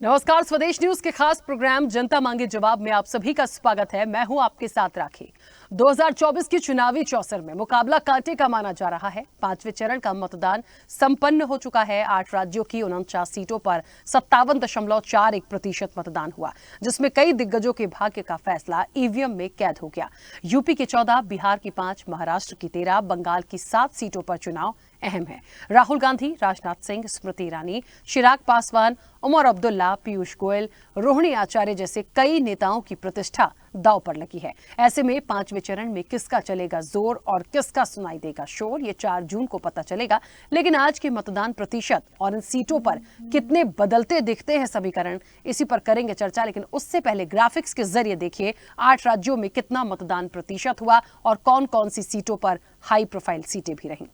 नमस्कार, स्वदेश न्यूज के खास प्रोग्राम जनता मांगे जवाब में आप सभी का स्वागत है। मैं हूं आपके साथ राखी। 2024 की चुनावी चौसर में मुकाबला कांटे का माना जा रहा है। 5वें चरण का मतदान संपन्न हो चुका है। 8 राज्यों की 49 सीटों पर 57.41% मतदान हुआ, जिसमें कई दिग्गजों के भाग्य का फैसला ईवीएम में कैद हो गया। यूपी की 14, बिहार की 5, महाराष्ट्र की 13, बंगाल की 7 सीटों पर चुनाव अहम है। राहुल गांधी, राजनाथ सिंह, स्मृति ईरानी, चिराग पासवान, उमर अब्दुल्ला, पीयूष गोयल, रोहिणी आचार्य जैसे कई नेताओं की प्रतिष्ठा दांव पर लगी है। ऐसे में 5वें चरण में किसका चलेगा जोर और किसका सुनाई देगा शोर, ये 4 जून को पता चलेगा। लेकिन आज के मतदान प्रतिशत और इन सीटों पर कितने बदलते दिखते हैं समीकरण, इसी पर करेंगे चर्चा। लेकिन उससे पहले ग्राफिक्स के जरिए देखिए 8 राज्यों में कितना मतदान प्रतिशत हुआ और कौन कौन सी सीटों पर हाई प्रोफाइल सीटें भी रहीं।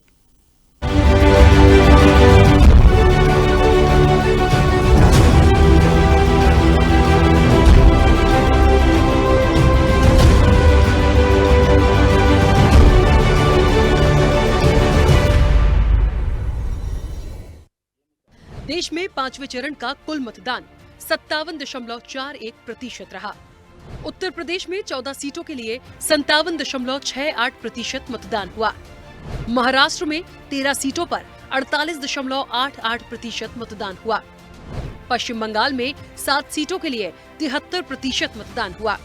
देश में 5वें चरण का कुल मतदान 57.41% रहा। उत्तर प्रदेश में 14 सीटों के लिए 57.68% मतदान हुआ। महाराष्ट्र में 13 सीटों पर 48.88% मतदान हुआ। पश्चिम बंगाल में 7 सीटों के लिए 73% मतदान हुआ।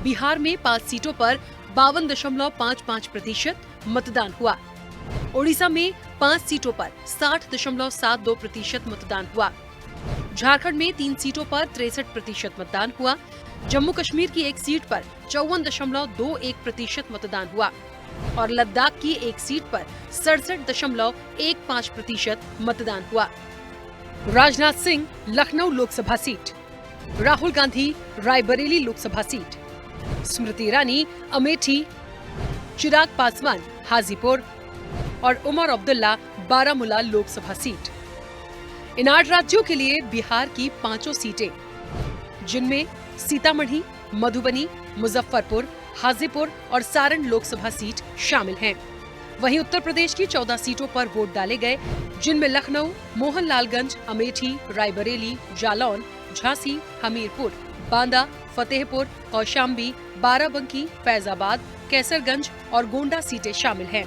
बिहार में 5 सीटों पर 52.55% मतदान हुआ। ओडिशा में 5 सीटों पर 60.72% मतदान हुआ। झारखंड में 3 सीटों पर 63% मतदान हुआ। जम्मू कश्मीर की 1 सीट पर 54.21% मतदान हुआ और लद्दाख की 1 सीट पर 67.15% मतदान हुआ। राजनाथ सिंह लखनऊ लोकसभा सीट, राहुल गांधी रायबरेली लोकसभा सीट, स्मृति ईरानी अमेठी, चिराग पासवान हाजीपुर और उमर अब्दुल्ला बारामूला लोकसभा सीट। इन 8 राज्यों के लिए बिहार की 5 सीटें, जिनमें सीतामढ़ी, मधुबनी, मुजफ्फरपुर, हाजीपुर और सारण लोकसभा सीट शामिल हैं। वहीं उत्तर प्रदेश की 14 सीटों पर वोट डाले गए, जिनमें लखनऊ, मोहनलालगंज, अमेठी, रायबरेली, जालौन, झांसी, हमीरपुर, बांदा, फतेहपुर, कौशाम्बी, बाराबंकी, फैजाबाद, कैसरगंज और गोंडा सीटें शामिल हैं।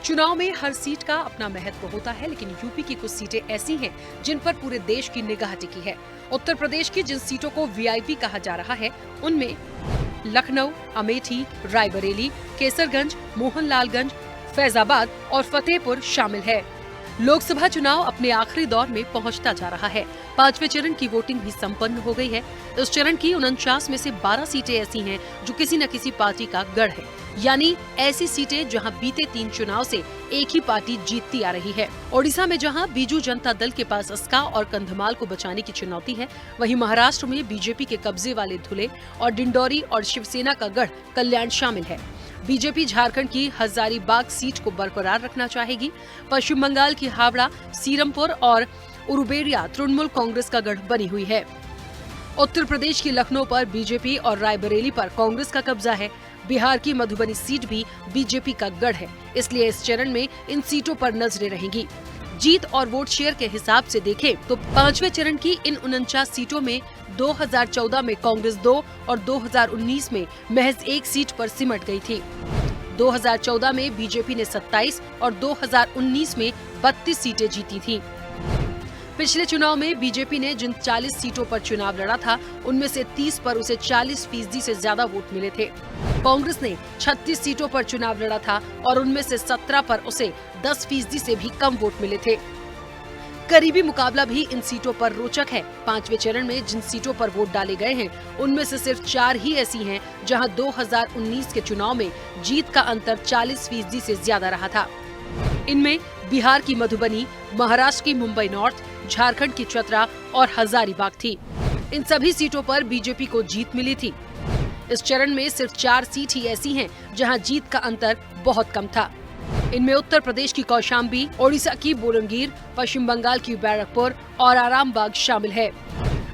चुनाव में हर सीट का अपना महत्व होता है, लेकिन यूपी की कुछ सीटें ऐसी हैं जिन पर पूरे देश की निगाह टिकी है। उत्तर प्रदेश की जिन सीटों को वीआईपी कहा जा रहा है, उनमें लखनऊ, अमेठी, रायबरेली, कैसरगंज, मोहनलालगंज, फैजाबाद और फतेहपुर शामिल है। लोकसभा चुनाव अपने आखिरी दौर में पहुंचता जा रहा है। 5वें चरण की वोटिंग भी संपन्न हो गई है। इस चरण की 49 में से 12 सीटें ऐसी हैं जो किसी न किसी पार्टी का गढ़ है, यानी ऐसी सीटें जहां बीते 3 चुनाव से एक ही पार्टी जीतती आ रही है। ओडिशा में जहां बीजू जनता दल के पास अस्का और कंधमाल को बचाने की चुनौती है, वहीं महाराष्ट्र में बीजेपी के कब्जे वाले धुले और डिंडोरी और शिवसेना का गढ़ कल्याण शामिल है। बीजेपी झारखंड की हजारीबाग सीट को बरकरार रखना चाहेगी। पश्चिम बंगाल की हावड़ा, सीरमपुर और उरुबेरिया तृणमूल कांग्रेस का गढ़ बनी हुई है। उत्तर प्रदेश की लखनऊ पर बीजेपी और रायबरेली पर कांग्रेस का कब्जा है। बिहार की मधुबनी सीट भी बीजेपी का गढ़ है, इसलिए इस चरण में इन सीटों पर नजरें रहेंगी। जीत और वोट शेयर के हिसाब से देखें तो 5वें चरण की इन 49 सीटों में 2014 में कांग्रेस 2 और 2019 में महज 1 सीट पर सिमट गई थी। 2014 में बीजेपी ने 27 और 2019 में 32 सीटें जीती थीं। पिछले चुनाव में बीजेपी ने जिन 40 सीटों पर चुनाव लड़ा था, उनमें से 30 पर उसे 40% से ज्यादा वोट मिले थे। कांग्रेस ने 36 सीटों पर चुनाव लड़ा था और उनमें से 17 पर उसे 10% से भी कम वोट मिले थे। करीबी मुकाबला भी इन सीटों पर रोचक है। 5वें चरण में जिन सीटों पर वोट डाले गए हैं, उनमें से सिर्फ 4 ही ऐसी हैं जहां 2019 के चुनाव में जीत का अंतर 40% से ज्यादा रहा था। इनमें बिहार की मधुबनी, महाराष्ट्र की मुंबई नॉर्थ, झारखंड की चतरा और हजारीबाग थी। इन सभी सीटों पर बीजेपी को जीत मिली थी। इस चरण में सिर्फ 4 सीट ही ऐसी हैं जहां जीत का अंतर बहुत कम था। इनमें उत्तर प्रदेश की कौशाम्बी, ओडिशा की बोरंगीर, पश्चिम बंगाल की बैरकपुर और आरामबाग शामिल है।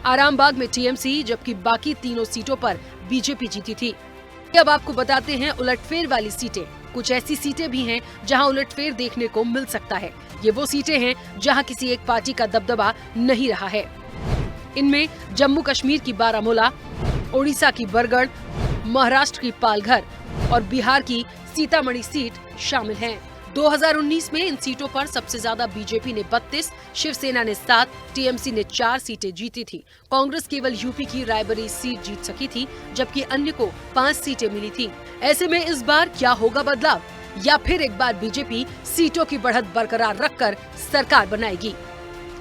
आरामबाग में टीएमसी, जबकि बाकी तीनों सीटों पर बीजेपी जीती थी। अब आपको बताते हैं उलटफेर वाली सीटें। कुछ ऐसी सीटें भी हैं जहां उलटफेर देखने को मिल सकता है। ये वो सीटें हैं जहां किसी एक पार्टी का दबदबा नहीं रहा है। इनमें जम्मू कश्मीर की बारामूला, ओडिशा की बरगढ़, महाराष्ट्र की पालघर और बिहार की सीतामढ़ी सीट शामिल हैं। 2019 में इन सीटों पर सबसे ज्यादा बीजेपी ने 32, शिवसेना ने 7, टीएमसी ने 4 सीटें जीती थी। कांग्रेस केवल यूपी की रायबरेली सीट जीत सकी थी, जबकि अन्य को 5 सीटें मिली थी। ऐसे में इस बार क्या होगा बदलाव, या फिर एक बार बीजेपी सीटों की बढ़त बरकरार रखकर सरकार बनाएगी?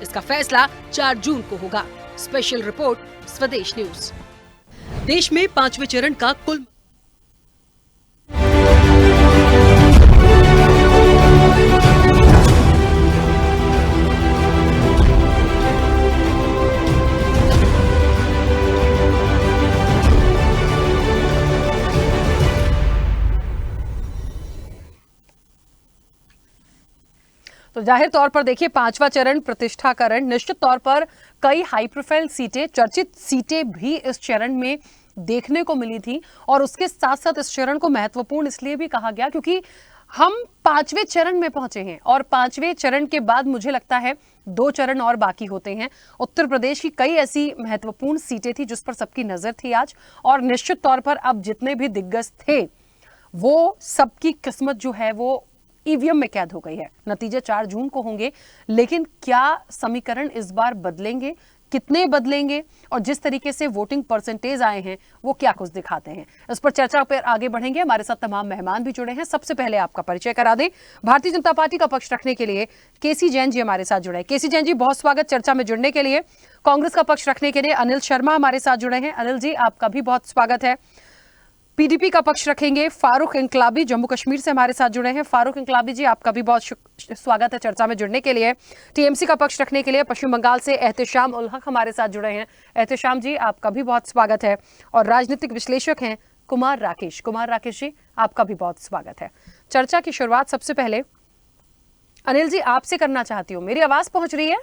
इसका फैसला 4 जून को होगा। स्पेशल रिपोर्ट, स्वदेश न्यूज। देश में 5वें चरण का कुल तो जाहिर तौर पर देखिए 5वां चरण प्रतिष्ठा का रण, निश्चित तौर पर कई हाई प्रोफाइल सीटें, चर्चित सीटें भी इस चरण में देखने को मिली थी। और उसके साथ साथ इस चरण को महत्वपूर्ण इसलिए भी कहा गया क्योंकि हम 5वें चरण में पहुंचे हैं और 5वें चरण के बाद मुझे लगता है 2 चरण और बाकी होते हैं। उत्तर प्रदेश की कई ऐसी महत्वपूर्ण सीटें थी जिस पर सबकी नजर थी आज, और निश्चित तौर पर अब जितने भी दिग्गज थे वो सबकी किस्मत जो है वो ईवीएम में कैद हो गई है। नतीजे 4 जून को होंगे, लेकिन क्या समीकरण इस बार बदलेंगे, कितने बदलेंगे और जिस तरीके से वोटिंग परसेंटेज आए हैं वो क्या कुछ दिखाते हैं, इस पर चर्चा पर आगे बढ़ेंगे। हमारे साथ तमाम मेहमान भी जुड़े हैं। सबसे पहले आपका परिचय करा दें। भारतीय जनता पार्टी का पक्ष रखने के लिए केसी जैन जी हमारे साथ जुड़े हैं। केसी जैन जी, बहुत स्वागत चर्चा में जुड़ने के लिए। कांग्रेस का पक्ष रखने के लिए अनिल शर्मा हमारे साथ जुड़े हैं। अनिल जी, आपका भी बहुत स्वागत है। पीडीपी का पक्ष रखेंगे फारूक इंकलाबी, जम्मू कश्मीर से हमारे साथ जुड़े हैं। फारूक इंकलाबी जी, आपका भी बहुत स्वागत है चर्चा में जुड़ने के लिए। टीएमसी का पक्ष रखने के लिए पश्चिम बंगाल से एहतेशाम उल हक हमारे साथ जुड़े हैं। एहतेशाम जी, आपका भी बहुत स्वागत है। और राजनीतिक विश्लेषक हैं कुमार राकेश। कुमार राकेश जी, आपका भी बहुत स्वागत है। चर्चा की शुरुआत सबसे पहले अनिल जी आपसे करना चाहती हूँ। मेरी आवाज पहुंच रही है?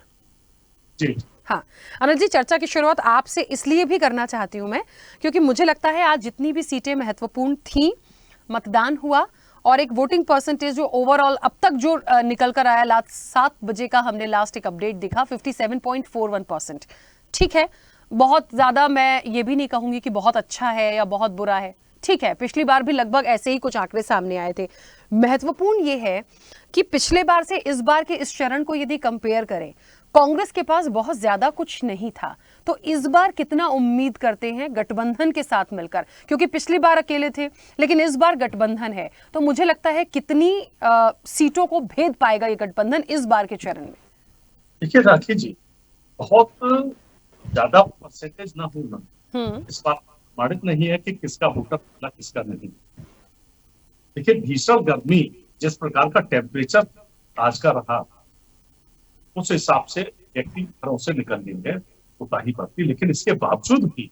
जी हाँ अनिल जी, चर्चा की शुरुआत आपसे इसलिए भी करना चाहती हूं मैं क्योंकि मुझे लगता है आज जितनी भी सीटें महत्वपूर्ण थी, मतदान हुआ और एक वोटिंग परसेंटेज जो ओवरऑल अब तक जो निकल कर आया, 7 बजे का हमने लास्ट एक अपडेट दिखा 57.41%। ठीक है, बहुत ज्यादा मैं ये भी नहीं कहूंगी कि बहुत अच्छा है या बहुत बुरा है, ठीक है। पिछली बार भी लगभग ऐसे ही कुछ आंकड़े सामने आए थे। महत्वपूर्ण ये है कि पिछले बार से इस बार के इस चरण को यदि कंपेयर करें, कांग्रेस के पास बहुत ज्यादा कुछ नहीं था, तो इस बार कितना उम्मीद करते हैं गठबंधन के साथ मिलकर, क्योंकि पिछली बार अकेले थे लेकिन इस बार गठबंधन है, तो मुझे लगता है कितनी सीटों को भेद पाएगा ये गठबंधन इस बार के चरण में? देखिए राखी जी, बहुत ज्यादा परसेंटेज ना होना इस बात प्रमाणित नहीं है कि किसका वोटर ना किसका नहीं। देखिए, भीषण गर्मी, जिस प्रकार का टेम्परेचर आज का रहा, उस हिसाब से व्यक्ति घरों से निकलने में उताही पड़ती, लेकिन इसके बावजूद भी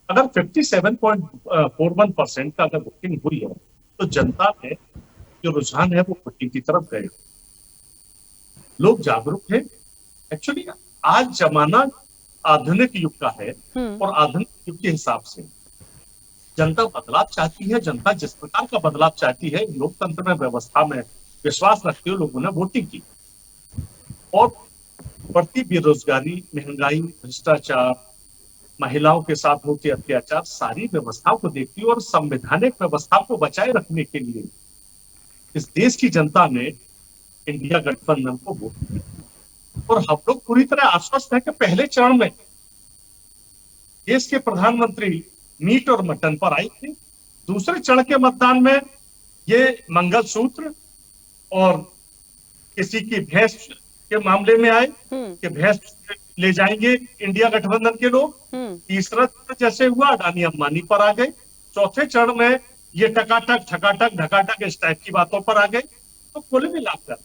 अगर 57.41% का अगर वोटिंग हुई है तो जनता में जो रुझान है वो वोटिंग की तरफ गए। लोग जागरूक हैं। एक्चुअली आज जमाना आधुनिक युग का है और आधुनिक युग के हिसाब से जनता बदलाव चाहती है। जनता जिस प्रकार का बदलाव चाहती है, लोकतंत्र में, व्यवस्था में विश्वास रखते हुए लोगों ने वोटिंग की। और बढ़ती बेरोजगारी, महंगाई, भ्रष्टाचार, महिलाओं के साथ होते अत्याचार, सारी व्यवस्थाओं को देखती हुए और संवैधानिक व्यवस्था को बचाए रखने के लिए इस देश की जनता ने इंडिया गठबंधन को वोट दिया। और हम लोग पूरी तरह आश्वस्त हैं कि पहले चरण में देश के प्रधानमंत्री मीट और मटन पर आई थी। दूसरे चरण के मतदान में ये मंगलसूत्र और किसी की भैंस के मामले में आए कि भैंस ले जाएंगे इंडिया गठबंधन के लोग। तीसरा जैसे हुआ अडानी अंबानी पर आ गए। चौथे चरण में ये ढकाटक इस टाइप की बातों पर आ गए। तो कुल मिलाकर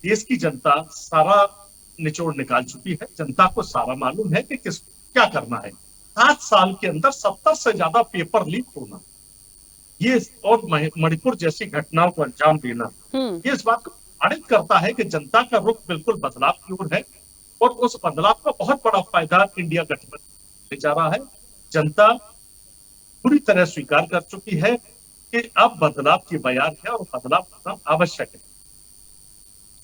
देश की जनता सारा निचोड़ निकाल चुकी है। जनता को सारा मालूम है कि क्या करना है। 7 साल के अंदर 70 से ज्यादा पेपर लीक होना, ये और मणिपुर जैसी घटनाओं को अंजाम देना, ये इस बात को प्रमाणित करता है कि जनता का रुख बिल्कुल बदलाव की ओर है और उस बदलाव का बहुत बड़ा फायदा इंडिया गठबंधन ले जा रहा है। जनता पूरी तरह स्वीकार कर चुकी है कि अब बदलाव की बयार है और बदलाव होना आवश्यक है।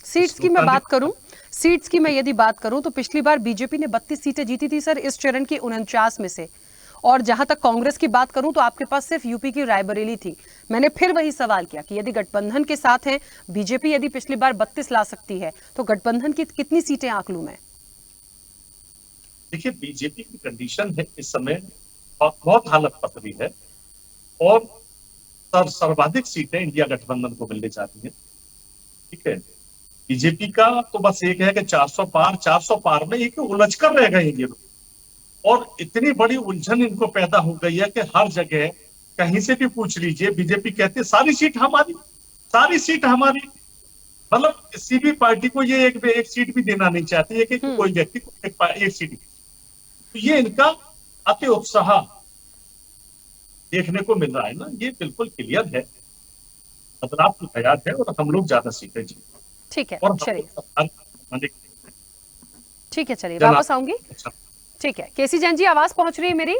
सीट्स की मैं बात करूं, सीट्स की मैं यदि बात करूं तो पिछली बार बीजेपी ने 32 सीटें जीती थी सर, इस चरण की 49 में से। और जहां तक कांग्रेस की बात करूं तो आपके पास सिर्फ यूपी की रायबरेली थी। मैंने फिर वही सवाल किया कि यदि गठबंधन के साथ है बीजेपी, यदि पिछली बार 32 ला सकती है तो गठबंधन की कितनी सीटें आंक लूं मैं? देखिए, बीजेपी की कंडीशन है इस समय बहुत हालत पतली है, और सर्वाधिक सीटें इंडिया गठबंधन को मिलने जा रही है। ठीक है, बीजेपी का तो बस एक है कि 400 पार में एक उलझ कर रह गए ये लोग, और इतनी बड़ी उलझन इनको पैदा हो गई है कि हर जगह कहीं से भी पूछ लीजिए, बीजेपी कहती है सारी सीट हमारी, सारी सीट हमारी। मतलब किसी भी पार्टी को ये एक सीट भी देना नहीं चाहती है कि कोई व्यक्ति को एक सीट। तो ये इनका अति उत्साह देखने को मिल रहा है ना, ये बिल्कुल क्लियर है, बदलाव की तैयार है, और हम लोग ज्यादा सीटें जीते। ठीक है, और चलिए ठीक है, चलिए वापस आऊंगी। ठीक है, केसी जैन जी आवाज पहुंच रही है मेरी?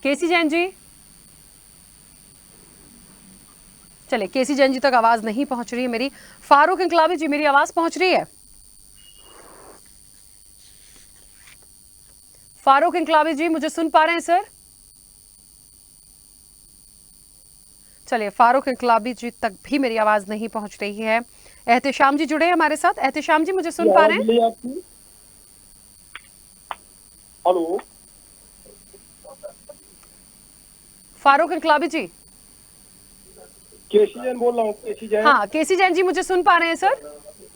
केसी जैन जी, चलिए केसी जैन जी तक आवाज नहीं पहुंच रही है मेरी। फारूक इंकलाबी जी, मेरी आवाज पहुंच रही है? फारूक इंकलाबी जी, मुझे सुन पा रहे हैं सर? चलिए, फारूक इंकलाबी जी तक भी मेरी आवाज नहीं पहुंच रही है। एहतेशाम जी जुड़े हैं हमारे साथ। एहतेशाम जी, मुझे सुन पा रहे हैं? हेलो, फारूक इंकलाबी जी? केसी जैन बोल रहा हूँ। केसी जैन। हाँ, केसी जैन जी, मुझे सुन पा रहे हैं सर?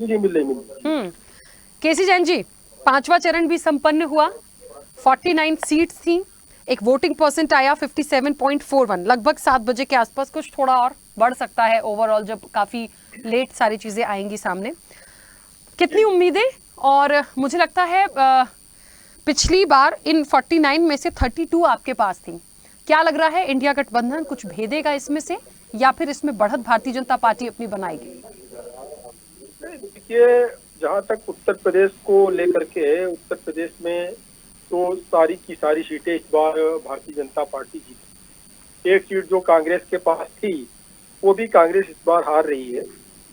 जी जी, मिल रही। केसी जैन जी, 5वां चरण भी संपन्न हुआ, 49 सीट्स थी, एक वोटिंग परसेंट आया 57.41, लगभग 7 बजे के आसपास, कुछ थोड़ा और बढ़ सकता है ओवरऑल जब काफी लेट सारी चीजें आएंगी सामने। कितनी उम्मीदें? और मुझे लगता है पिछली बार इन 49 में से 32 आपके पास थी। क्या लग रहा है, इंडिया गठबंधन कुछ भेदेगा इसमें से, या फिर इसमें बढ़त भारतीय जनता पार्टी अपनी बनाएगी? देखिए, जहाँ तक उत्तर प्रदेश को लेकर के, उत्तर प्रदेश में तो सारी की सारी सीटें इस बार भारतीय जनता पार्टी जीती। एक सीट जो कांग्रेस के पास थी वो भी कांग्रेस इस बार हार रही है।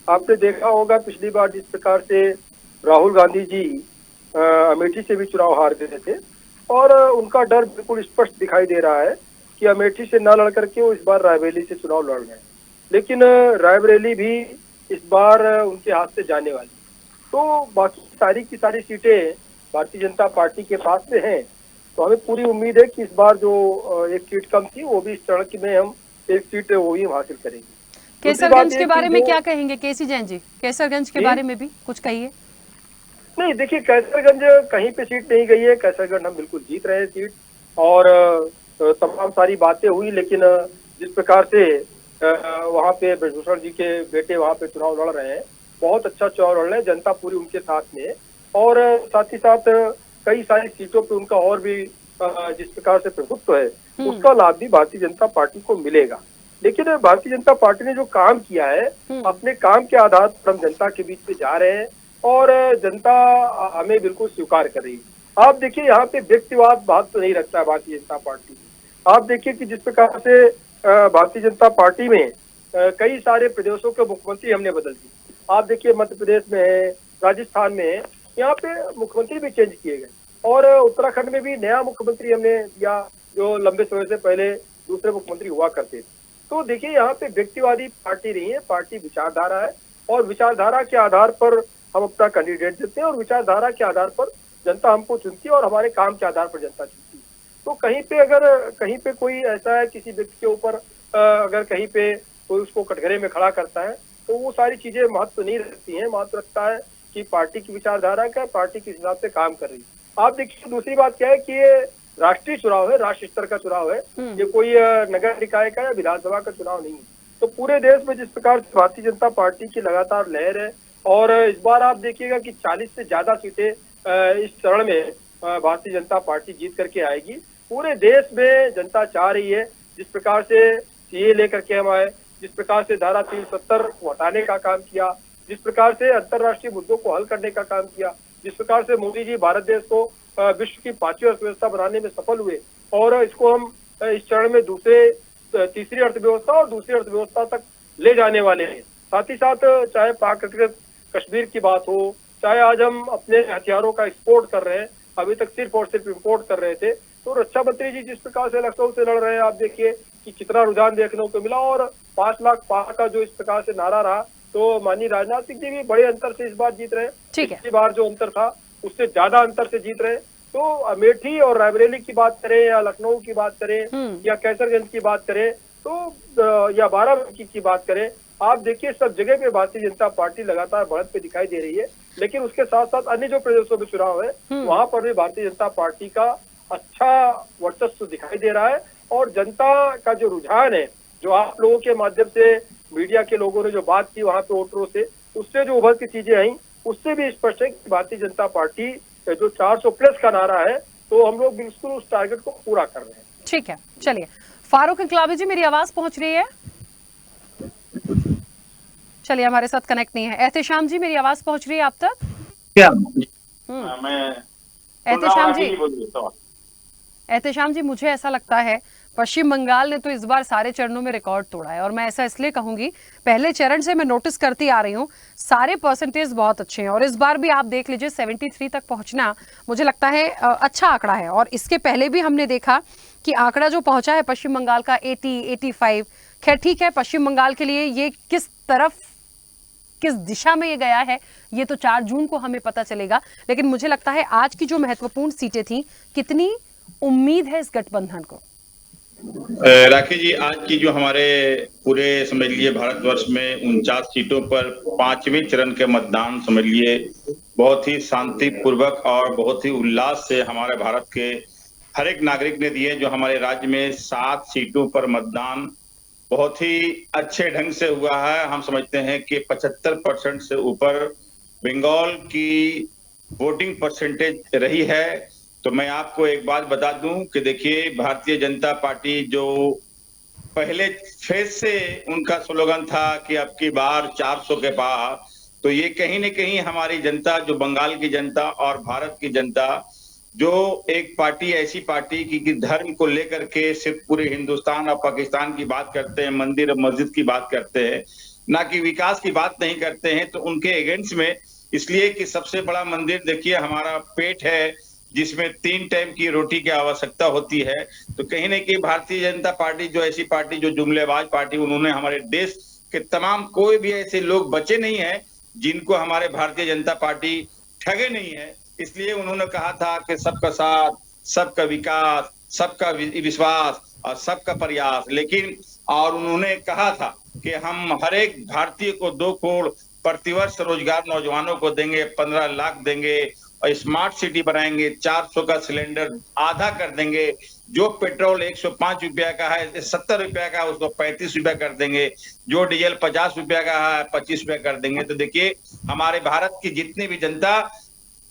आपने देखा होगा पिछली बार जिस प्रकार से राहुल गांधी जी अमेठी से भी चुनाव हार गए थे, और उनका डर बिल्कुल स्पष्ट दिखाई दे रहा है कि अमेठी से न लड़ करके वो इस बार रायबरेली से चुनाव लड़ रहे हैं। लेकिन रायबरेली भी इस बार उनके हाथ से जाने वाली। तो बाकी सारी की सारी सीटें भारतीय जनता पार्टी के पास में हैं। तो हमें पूरी उम्मीद है कि इस बार जो एक सीट कम थी वो भी इस चरण में हम एक सीट वो ही हासिल करेंगे। केसरगंज के बारे में क्या कहेंगे केसी जैन जी? केसरगंज के बारे में भी कुछ कहिए। नहीं, देखिए, कैसरगंज कहीं पे सीट नहीं गई है। कैसरगंज हम बिल्कुल जीत रहे हैं सीट, और तमाम सारी बातें हुई, लेकिन जिस प्रकार से वहाँ पे ब्रजभूषण जी के बेटे वहाँ पे चुनाव लड़ रहे हैं, बहुत अच्छा चुनाव लड़ रहे हैं, जनता पूरी उनके साथ में। और साथ ही साथ कई सारी सीटों पे उनका और भी जिस प्रकार से प्रभुत्व है उसका लाभ भी भारतीय जनता पार्टी को मिलेगा। लेकिन भारतीय जनता पार्टी ने जो काम किया है, अपने काम के आधार पर हम जनता के बीच में जा रहे हैं, और जनता हमें बिल्कुल स्वीकार कर रही है। आप देखिए, यहाँ पे व्यक्तिवाद बात तो नहीं रखता है भारतीय जनता पार्टी। आप देखिए कि जिस प्रकार से भारतीय जनता पार्टी में कई सारे प्रदेशों के मुख्यमंत्री हमने बदल दिए। आप देखिए, मध्य प्रदेश में है, राजस्थान में है, यहाँ पे मुख्यमंत्री भी चेंज किए गए, और उत्तराखंड में भी नया मुख्यमंत्री हमने दिया जो लंबे समय से पहले दूसरे मुख्यमंत्री हुआ करते थे। तो देखिए, यहाँ पे व्यक्तिवादी पार्टी नहीं है, पार्टी विचारधारा है, और विचारधारा के आधार पर हम अपना कैंडिडेट देते हैं, और विचारधारा के आधार पर जनता हमको चुनती है, और हमारे काम के आधार पर जनता चुनती है। तो कहीं पे कोई ऐसा है किसी व्यक्ति के ऊपर अगर कहीं पे कोई उसको कटघरे में खड़ा करता है, तो वो सारी चीजें महत्व नहीं रखती हैं। महत्व रखता है कि पार्टी की विचारधारा का, पार्टी किस हिसाब से काम कर रही है। आप देखिए, दूसरी बात क्या है कि ये राष्ट्रीय चुनाव है, राष्ट्र स्तर का चुनाव है, ये कोई नगर निकाय का या विधानसभा का चुनाव नहीं है। तो पूरे देश में जिस प्रकार से भारतीय जनता पार्टी की लगातार लहर है, और इस बार आप देखिएगा कि 40 से ज्यादा सीटें इस चरण में भारतीय जनता पार्टी जीत करके आएगी। पूरे देश में जनता चाह रही है, जिस प्रकार से सीए लेकर के हम आए, जिस प्रकार से धारा 370 को हटाने का काम किया, जिस प्रकार से अंतर्राष्ट्रीय मुद्दों को हल करने का काम किया, जिस प्रकार से मोदी जी भारत देश को विश्व की 5वीं अर्थव्यवस्था बनाने में सफल हुए, और इसको हम इस चरण में तीसरी अर्थव्यवस्था और दूसरी अर्थव्यवस्था तक ले जाने वाले हैं। साथ ही साथ चाहे प्राकृतिक कश्मीर की बात हो, चाहे आज हम अपने हथियारों का एक्सपोर्ट कर रहे हैं, अभी तक सिर्फ और सिर्फ इंपोर्ट कर रहे थे, तो रक्षा मंत्री जी जिस प्रकार से लखनऊ से लड़ रहे हैं, आप देखिए कि कितना रुझान देखने को मिला। और 5 लाख पार का जो इस प्रकार से नारा रहा, तो माननीय राजनाथ सिंह जी भी बड़े अंतर से इस बार जीत रहे हैं। ठीक है। पिछली बार जो अंतर था उससे ज्यादा अंतर से जीत रहे हैं। तो अमेठी और रायबरेली की बात करें या लखनऊ की बात करें या कैसरगंज की बात करें, तो या बाराबंकी की बात करें, आप देखिए सब जगह पे भारतीय जनता पार्टी लगातार बढ़त पे दिखाई दे रही है। लेकिन उसके साथ साथ अन्य जो प्रदेशों में चुनाव है वहां पर भी भारतीय जनता पार्टी का अच्छा वर्चस्व दिखाई दे रहा है। और जनता का जो रुझान है, जो आप लोगों के माध्यम से, मीडिया के लोगों ने जो बात की वहां पे वोटरों से, उससे जो उभर की चीजें आई, उससे भी स्पष्ट है कि भारतीय जनता पार्टी जो 400 प्लस का नारा है, तो हम लोग बिल्कुल उस टारगेट को पूरा कर रहे हैं। ठीक है, चलिए फारूक इनकलाबी जी, मेरी आवाज पहुंच रही है? चलिए, हमारे साथ कनेक्ट नहीं है। एहतेशाम जी, मेरी आवाज पहुंच रही है आप तक? क्या एहतेशाम जी, मुझे ऐसा लगता है पश्चिम बंगाल ने तो इस बार सारे चरणों में रिकॉर्ड तोड़ा है। और मैं ऐसा इसलिए कहूंगी, पहले चरण से मैं नोटिस करती आ रही हूँ, सारे परसेंटेज बहुत अच्छे हैं। और इस बार भी आप देख लीजिए 73 तक पहुंचना मुझे लगता है अच्छा आंकड़ा है। और इसके पहले भी हमने देखा कि आंकड़ा जो पहुंचा है पश्चिम बंगाल का 80, 85। खैर ठीक है, पश्चिम बंगाल के लिए ये किस तरफ, किस दिशा में ये गया है, ये तो 4 जून को हमें पता चलेगा। लेकिन मुझे लगता है आज की जो महत्वपूर्ण सीटें थी, कितनी उम्मीद है इस गठबंधन को? राखी जी, आज की जो हमारे पूरे समझ लिए भारतवर्ष में 49 सीटों पर 5वें चरण के मतदान समझ लिए बहुत ही शांतिपूर्वक और बहुत ही उल्लास से हमारे भारत के हर एक नागरिक ने दिए। जो हमारे राज्य में 7 सीटों पर मतदान बहुत ही अच्छे ढंग से हुआ है। हम समझते हैं कि 75% से ऊपर बंगाल की वोटिंग परसेंटेज रही है। तो मैं आपको एक बात बता दूं कि देखिए, भारतीय जनता पार्टी जो पहले फेज से उनका स्लोगन था कि अब की बार 400 के पार, तो ये कहीं न कहीं हमारी जनता, जो बंगाल की जनता और भारत की जनता, जो एक पार्टी ऐसी पार्टी की धर्म को लेकर के सिर्फ पूरे हिंदुस्तान और पाकिस्तान की बात करते हैं, मंदिर और मस्जिद की बात करते हैं, ना कि विकास की बात नहीं करते हैं, तो उनके अगेंस्ट में, इसलिए कि सबसे बड़ा मंदिर देखिए हमारा पेट है, जिसमें 3 टाइम की रोटी की आवश्यकता होती है। तो कहीं न कहीं भारतीय जनता पार्टी जो ऐसी पार्टी, जो जुमलेबाज पार्टी, उन्होंने हमारे देश के तमाम, कोई भी ऐसे लोग बचे नहीं है जिनको हमारे भारतीय जनता पार्टी ठगे नहीं है। इसलिए उन्होंने कहा था कि सबका साथ, सबका विकास, सबका विश्वास और सबका प्रयास। लेकिन और उन्होंने कहा था कि हम हर एक भारतीय को 2 करोड़ प्रतिवर्ष रोजगार नौजवानों को देंगे, 15 लाख देंगे, और स्मार्ट सिटी बनाएंगे, 400 का सिलेंडर आधा कर देंगे, जो पेट्रोल 105 रुपया का है 70 रुपया का उसको 35 रुपया कर देंगे, जो डीजल 50 रुपया का है 25 रुपया कर देंगे। तो देखिए, हमारे भारत की जितनी भी जनता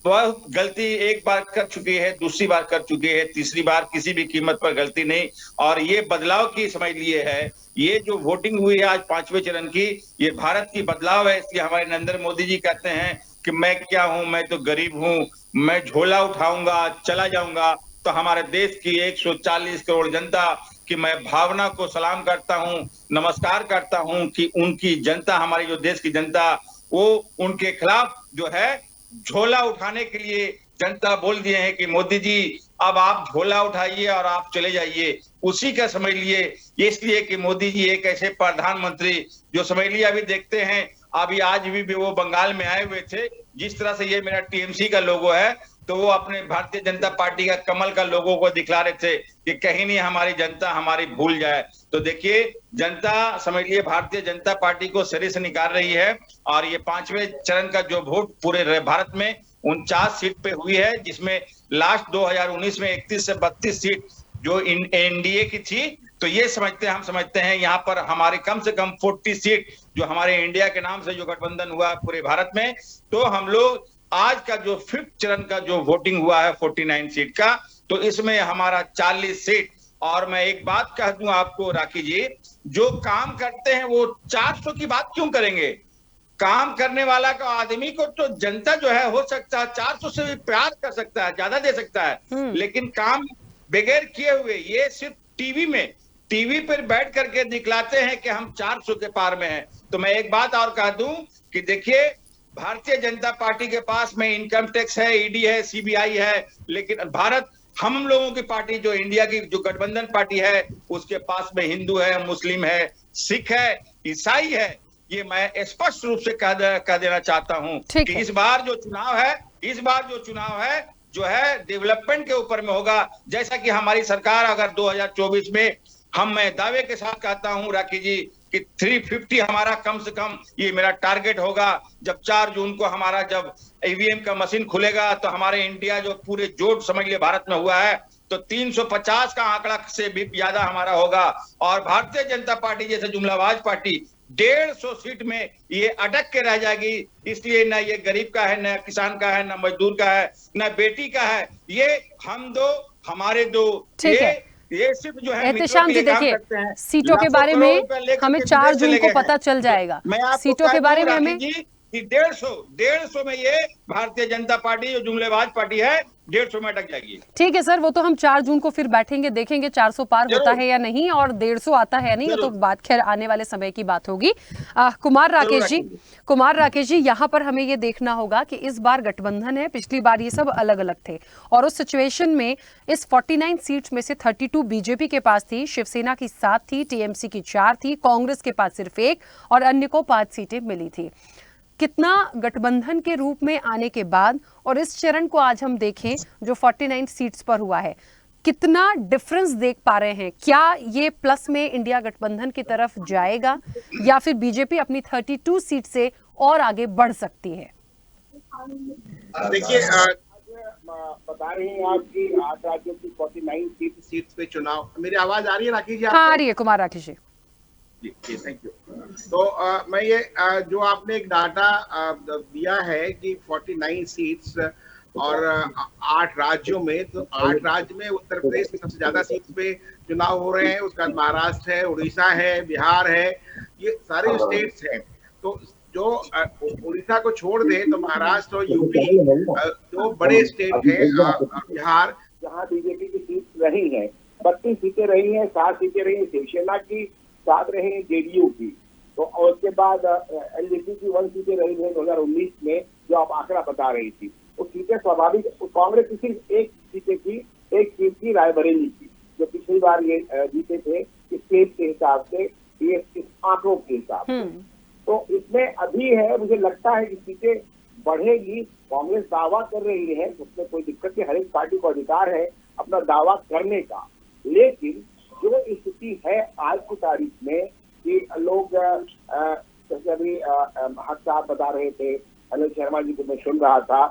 वह गलती एक बार कर चुकी है, दूसरी बार कर चुकी है, तीसरी बार किसी भी कीमत पर गलती नहीं। और ये बदलाव की समझ लिए है, ये जो वोटिंग हुई है आज 5वें चरण की, ये भारत की बदलाव है। इसलिए हमारे नरेंद्र मोदी जी कहते हैं कि मैं क्या हूं, मैं तो गरीब हूं, मैं झोला उठाऊंगा चला जाऊंगा। तो हमारे देश की 140 करोड़ जनता की मैं भावना को सलाम करता हूं, नमस्कार करता हूं कि उनकी जनता, हमारी जो देश की जनता, वो उनके खिलाफ जो है झोला उठाने के लिए जनता बोल दिए हैं कि मोदी जी अब आप झोला उठाइए और आप चले जाइए। उसी का समझ लिए, इसलिए कि मोदी जी एक ऐसे प्रधानमंत्री जो समझ लिए, अभी देखते हैं अभी आज भी वो बंगाल में आए हुए थे, जिस तरह से ये मेरा टीएमसी का लोगो है, तो वो अपने भारतीय जनता पार्टी का कमल का लोगो को दिखला रहे थे कि कहीं नहीं हमारी जनता हमारी भूल जाए। तो देखिए, जनता समझ लिए भारतीय जनता पार्टी को सिरे से निकाल रही है। और ये 5वें चरण का जो वोट पूरे भारत में 49 सीट पे हुई है, जिसमें लास्ट 2019 में 31 से 32 सीट जो एनडीए की थी। तो ये हम समझते हैं यहाँ पर हमारे कम से कम 40 सीट जो हमारे इंडिया के नाम से जो गठबंधन हुआ पूरे भारत में। तो हम लोग आज का जो 5th चरण का जो वोटिंग हुआ है 49 सीट का, तो इसमें हमारा 40 सीट। और मैं एक बात कह दूं आपको राखी जी, जो काम करते हैं वो 400 की बात क्यों करेंगे? काम करने वाला का आदमी को तो जनता जो है हो सकता है 400 से भी प्यार कर सकता है, ज्यादा दे सकता है, लेकिन काम बगैर किए हुए ये सिर्फ टीवी पर बैठ करके दिखलाते हैं कि हम 400 के पार में हैं। तो मैं एक बात और कह दूं कि देखिए, भारतीय जनता पार्टी के पास में इनकम टैक्स है, ईडी है, सीबीआई है, लेकिन भारत हम लोगों की पार्टी जो इंडिया की जो गठबंधन पार्टी है उसके पास में हिंदू है, मुस्लिम है, सिख है, ईसाई है। ये मैं स्पष्ट रूप से कह देना चाहता हूं कि इस बार जो चुनाव है जो है डेवलपमेंट के ऊपर में होगा। जैसा कि हमारी सरकार अगर 2024 में मैं दावे के साथ कहता हूं राखी जी कि 350 हमारा कम से कम ये मेरा टारगेट होगा। जब 4 जून को हमारा जब ईवीएम का मशीन खुलेगा तो हमारे इंडिया जो पूरे जोड़ समझ लिए भारत में हुआ है तो 350 का आंकड़ा से भी ज्यादा हमारा होगा। और भारतीय जनता पार्टी जैसे जुमलाबाज पार्टी 150 सीट में ये अटक के रह जाएगी। इसलिए न ये गरीब का है, न किसान का है, न मजदूर का है, न बेटी का है, ये हम दो हमारे दो। ये सिर्फ जो है एहतेशाम जी, देखिए सीटों के बारे में हमें 4 जून को पता चल जाएगा। सीटों के बारे में हमें कि 150 में ये भारतीय जनता पार्टी जो जुमलेबाज पार्टी है 150 में अटक जाएगी। ठीक है सर, वो तो हम 4 जून को फिर बैठेंगे, देखेंगे 400 पार होता है या नहीं और 150 आता है या नहीं, तो बात खैर आने वाले समय की बात होगी। कुमार राकेश जी, यहाँ पर हमें ये देखना होगा कि इस बार गठबंधन है, पिछली बार ये सब अलग अलग थे और उस सिचुएशन में इस 49 सीट्स में से 32 बीजेपी के पास थी, शिवसेना की 7 थी, टीएमसी की 4 थी, कांग्रेस के पास सिर्फ 1 और अन्य को 5 सीटें मिली थी। कितना गठबंधन के रूप में आने के बाद और इस चरण को आज हम देखें जो 49 सीट्स पर हुआ है, कितना डिफरेंस देख पा रहे हैं? क्या ये प्लस में इंडिया गठबंधन की तरफ जाएगा या फिर बीजेपी अपनी 32 सीट से और आगे बढ़ सकती है? देखिए, बता रही हैं आपकी 8 राज्यों की 49 सीट्स पे चुनाव। मेरी आवाज आ रही है राकेश जी? हाँ, आ रही है कुमार राकेश जी। जी, थैंक यू। तो मैं ये जो आपने एक डाटा दिया है कि 49 सीट्स और 8 राज्यों में, तो 8 राज्य में उत्तर प्रदेश में सबसे ज्यादा सीट्स पे चुनाव हो रहे हैं। उसके बाद महाराष्ट्र है, उड़ीसा है, बिहार है, ये सारे स्टेट्स हैं। तो जो उड़ीसा को छोड़ दे तो महाराष्ट्र और यूपी जो बड़े स्टेट है, बिहार जहाँ बीजेपी की सीट रही है 32 सीटें रही हैं, 7 सीटें रही शिवसेना की, 7 रही जेडीयू की। तो और उसके बाद एलजेपी की 1 सीटें रही है 2019 में, जो आप आंकड़ा बता रही थी। वो सीटें स्वाभाविक, कांग्रेस की सिर्फ 1 सीट थी रायबरेली की, जो पिछली बार ये जीते थे स्टेट के हिसाब से, ये इस आंकड़ों के हिसाब से। तो इसमें अभी है, मुझे लगता है कि सीटें बढ़ेगी। कांग्रेस दावा कर रही है, उसमें कोई दिक्कत नहीं, हर एक पार्टी को अधिकार है अपना दावा करने का। लेकिन जो स्थिति है आज की तारीख में कि लोग जैसे अभी हक साहब बता रहे थे, अनिल शर्मा जी को मैं सुन रहा था,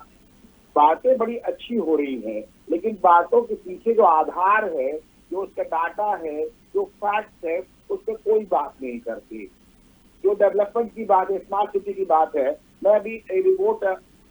बातें बड़ी अच्छी हो रही हैं, लेकिन बातों के पीछे जो आधार है, जो उसका डाटा है, जो फैक्ट है, उस पर कोई बात नहीं करती। जो डेवलपमेंट की बात है, स्मार्ट सिटी की बात है, मैं अभी रिपोर्ट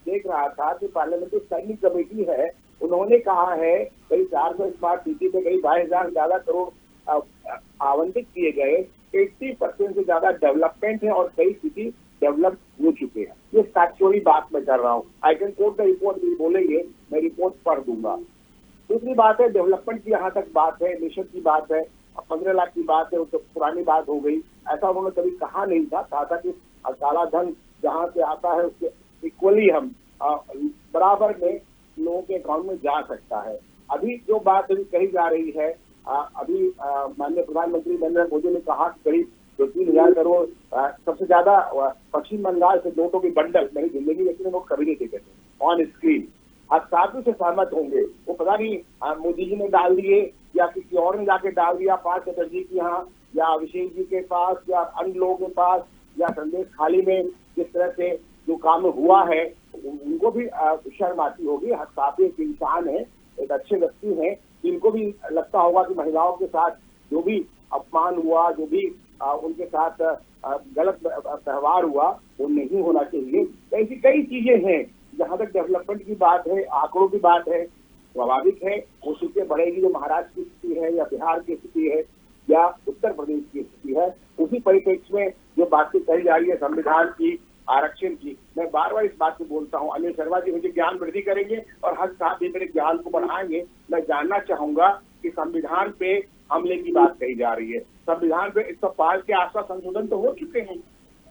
देख रहा था कि पार्लियामेंट्री स्टैंडिंग कमेटी है, उन्होंने कहा है करीब 400 स्मार्ट सिटी में करीब 22,000 ज्यादा करोड़ आवंटित किए गए, 80% से ज्यादा डेवलपमेंट है और कई सिटी डेवलप हो चुके हैं। ये फैक्चुअली बात मैं कर रहा हूँ। I can coat the report, भी बोलेंगे, मैं रिपोर्ट पढ़ दूंगा। दूसरी बात है डेवलपमेंट की, यहाँ तक बात है, मिशन की बात है, 15 लाख की बात है, तो पुरानी बात हो गई। ऐसा उन्होंने कभी कहा नहीं था, कहा था कि काला धन जहाँ से आता है उसके इक्वली हम बराबर में लोगों के अकाउंट में जा सकता है। अभी जो बात अभी कही जा रही है, अभी माननीय प्रधानमंत्री नरेंद्र मोदी ने कहा कि करीब 2-3 हजार करोड़, सबसे ज्यादा पश्चिम बंगाल से नोटों की बंडल मेरी जिंदगी में इतने नोट कभी नहीं देखे थे ऑन स्क्रीन। आप साथी से सहमत होंगे, वो पता नहीं मोदी जी ने डाल दिए या किसी और ने जाके डाल दिया, 5 चटर्जी के यहाँ या अभिषेक जी के पास या अन्य लोगों के पास या संदेश खाली में जिस तरह से जो काम हुआ है, उनको भी शर्म आती होगी। हक एक इंसान है, एक अच्छे व्यक्ति हैं, इनको भी लगता होगा कि महिलाओं के साथ जो भी अपमान हुआ, जो भी उनके साथ गलत व्यवहार हुआ, वो नहीं होना चाहिए। ऐसी कई चीजें हैं। जहाँ तक डेवलपमेंट की बात है, आंकड़ों की बात है, स्वाभाविक है वो सीटें बढ़ेगी जो महाराष्ट्र की स्थिति है या बिहार की स्थिति है या उत्तर प्रदेश की स्थिति है। उसी परिप्रेक्ष्य में जो बातें कही जा रही है संविधान की, आरक्षण की, मैं बार बार इस बात को बोलता हूँ। अनिल शर्मा जी मुझे ज्ञान वृद्धि करेंगे और हक साहब भी मेरे ज्ञान को बढ़ाएंगे। मैं जानना चाहूंगा कि संविधान पे हमले की बात कही जा रही है, संविधान पे 105 के आसपास संशोधन तो हो चुके हैं,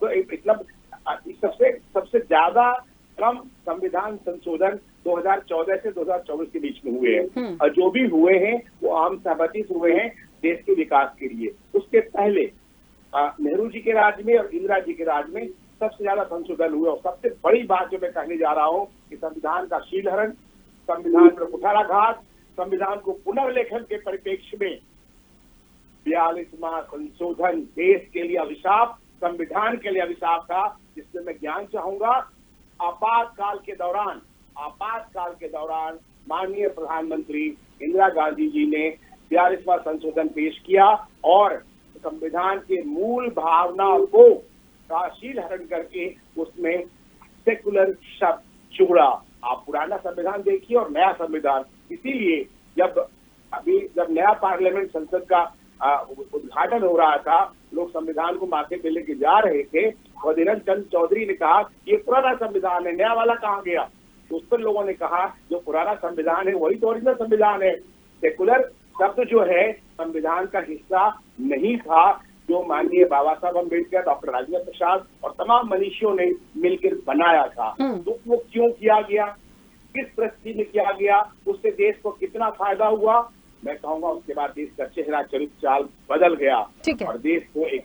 तो मतलब सबसे ज्यादा कम संविधान संशोधन 2014 से 2024 के बीच में हुए हैं, और जो भी हुए हैं वो आम सहमति से हुए हैं देश के विकास के लिए। उसके पहले नेहरू जी के राज में और इंदिरा जी के राज में सबसे ज्यादा संशोधन हुए। और सबसे बड़ी बात जो मैं कहने जा रहा हूँ कि संविधान का शीलहरण, संविधान पर कुठाराघात, संविधान को पुनर्लेखन के परिप्रेक्ष्य में 42वां संशोधन देश के लिए अभिशाप, संविधान के लिए अभिशाप था, जिसमें मैं ज्ञान चाहूंगा। आपातकाल के दौरान माननीय प्रधानमंत्री इंदिरा गांधी जी ने 42वां संशोधन पेश किया और संविधान के मूल भावना को शीलहरण करके उसमें सेकुलर शब्द जोड़ा। आप पुराना संविधान देखिए और नया संविधान। इसीलिए जब नया पार्लियामेंट संसद का उद्घाटन हो रहा था, लोग संविधान को माथे पे लेके जा रहे थे, वजीर चंद चौधरी ने कहा ये पुराना संविधान है, नया वाला कहाँ गया? तो उस पर लोगों ने कहा जो पुराना संविधान है वही तो ओरिजिनल संविधान है। सेकुलर शब्द जो है संविधान का हिस्सा नहीं था, जो माननीय बाबा साहब अम्बेडकर, डॉक्टर राजेंद्र प्रसाद और तमाम मनीषियों ने मिलकर बनाया था। तो वो क्यों किया गया, किस परिस्थिति में किया गया, उससे देश को कितना फायदा हुआ? मैं कहूंगा उसके बाद देश का चेहरा चरित्र चाल बदल गया और देश को एक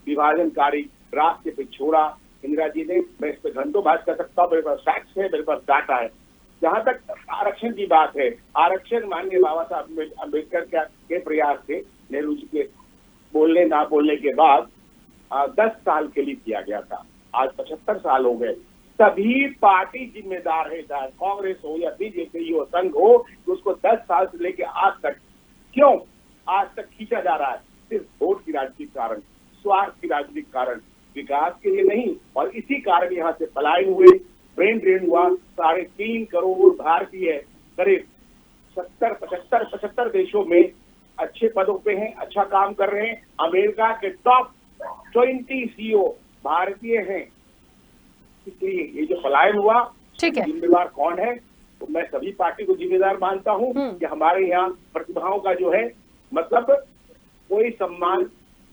विभाजनकारी रास्ते पे छोड़ा इंदिरा जी ने। मैं इस पर घंटों बात कर सकता हूँ, मेरे पास फैक्ट्स है, मेरे पास डाटा है। जहां तक आरक्षण की बात है, आरक्षण माननीय बाबा साहब अम्बेडकर के प्रयास से नेहरू जी के बोलने ना बोलने के बाद 10 साल के लिए किया गया था। आज 75 साल हो गए। सभी पार्टी जिम्मेदार है, चाहे कांग्रेस हो या बीजेपी हो, संघ हो, तो उसको 10 साल से लेकर आज तक क्यों आज तक खींचा जा रहा है? सिर्फ वोट की राजनीतिक कारण, स्वार्थ की राजनीतिक कारण, विकास के लिए नहीं। और इसी कारण यहाँ से पलायन हुए, ब्रेन ड्रेन हुआ। 3.5 करोड़ भारतीय करीब 75 देशों में अच्छे पदों पे हैं, अच्छा काम कर रहे हैं। अमेरिका के टॉप 20 CEO भारतीय हैं। इसलिए ये जो पलायन हुआ, जिम्मेदार कौन है? तो मैं सभी पार्टी को जिम्मेदार मानता हूँ कि हमारे यहाँ प्रतिभाओं का जो है मतलब कोई सम्मान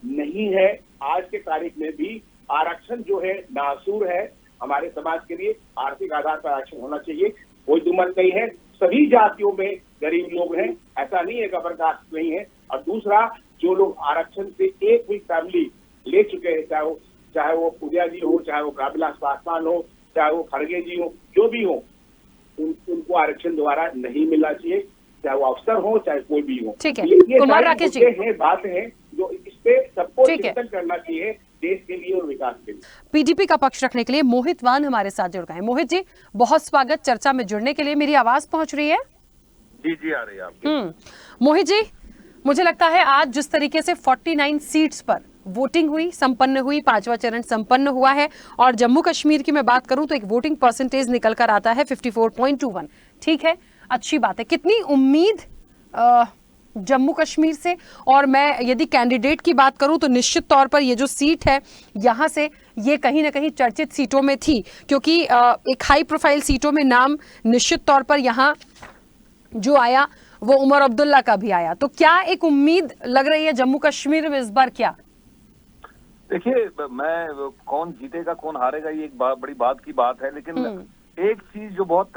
नहीं है। आज के तारीख में भी आरक्षण जो है नासूर है। हमारे समाज के लिए आर्थिक आधार पर आरक्षण होना चाहिए, कोई दुमत नहीं है। सभी जातियों में गरीब लोग हैं, ऐसा नहीं है कि अपर कास्ट नहीं है। और दूसरा, जो लोग आरक्षण से एक भी फैमिली ले चुके हैं, चाहे वो पूजा जी हो, चाहे वो काबिलास पासवान हो, चाहे वो खड़गे जी हो, जो भी हो, उनको आरक्षण द्वारा नहीं मिलना चाहिए, चाहे वो अफसर हो चाहे कोई भी हो। ये कुमार राकेश जी है बात है जो इस पे सबको चिंतन करना चाहिए देश के लिए और विकास के लिए। पीडीपी का पक्ष रखने के लिए मोहित वान हमारे साथ जुड़ गए हैं। मोहित जी बहुत स्वागत चर्चा में जुड़ने के लिए। मेरी आवाज पहुंच रही है? जी आ रही है आपकी। मोहित जी, मुझे लगता है आज जिस तरीके से 49 सीट्स पर वोटिंग हुई, संपन्न हुई, 5वां चरण संपन्न हुआ है, और जम्मू कश्मीर की मैं बात करूं तो एक वोटिंग परसेंटेज निकल कर आता है 54.21। ठीक है, अच्छी बात है। कितनी उम्मीद जम्मू कश्मीर से? और मैं यदि कैंडिडेट की बात करूं तो निश्चित तौर पर ये जो सीट है यहाँ से ये कहीं ना कहीं चर्चित सीटों में थी, क्योंकि एक हाई प्रोफाइल सीटों में नाम निश्चित तौर पर यहाँ जो आया वो उमर अब्दुल्ला का भी आया। तो क्या एक उम्मीद लग रही है जम्मू कश्मीर में इस बार? क्या देखिए, मैं कौन जीतेगा कौन हारेगा ये एक बड़ी बात की बात है, लेकिन एक चीज जो बहुत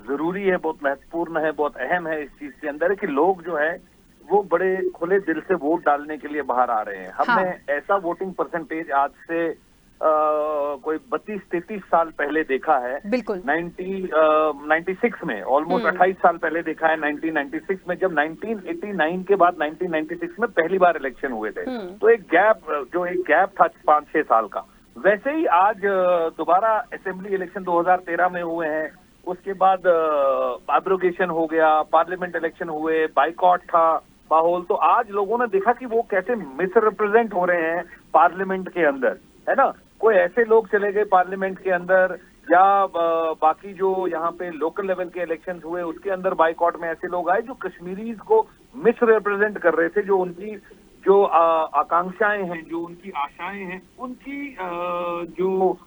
जरूरी है, बहुत महत्वपूर्ण है, बहुत अहम है इस चीज के अंदर कि लोग जो है वो बड़े खुले दिल से वोट डालने के लिए बाहर आ रहे हैं। हमने ऐसा वोटिंग परसेंटेज आज से कोई 32-33 साल पहले देखा है। बिल्कुल 96 में, ऑलमोस्ट 28 साल पहले देखा है 1996 में, जब 1989 के बाद 1996 में पहली बार इलेक्शन हुए थे। तो एक गैप था 5-6 साल का। वैसे ही आज दोबारा असेंबली इलेक्शन 2013 में हुए हैं, उसके बाद एब्रोगेशन हो गया, पार्लियामेंट इलेक्शन हुए, बाइकॉट था माहौल। तो आज लोगों ने देखा कि वो कैसे मिसरिप्रेजेंट हो रहे हैं पार्लियामेंट के अंदर, है ना। कोई ऐसे लोग चले गए पार्लियामेंट के अंदर, या बाकी जो यहाँ पे लोकल लेवल के इलेक्शंस हुए उसके अंदर बाइकॉट में ऐसे लोग आए जो कश्मीरीज को मिसरिप्रेजेंट कर रहे थे, जो उनकी जो आकांक्षाएं हैं, जो उनकी आशाएं हैं, उनकी जो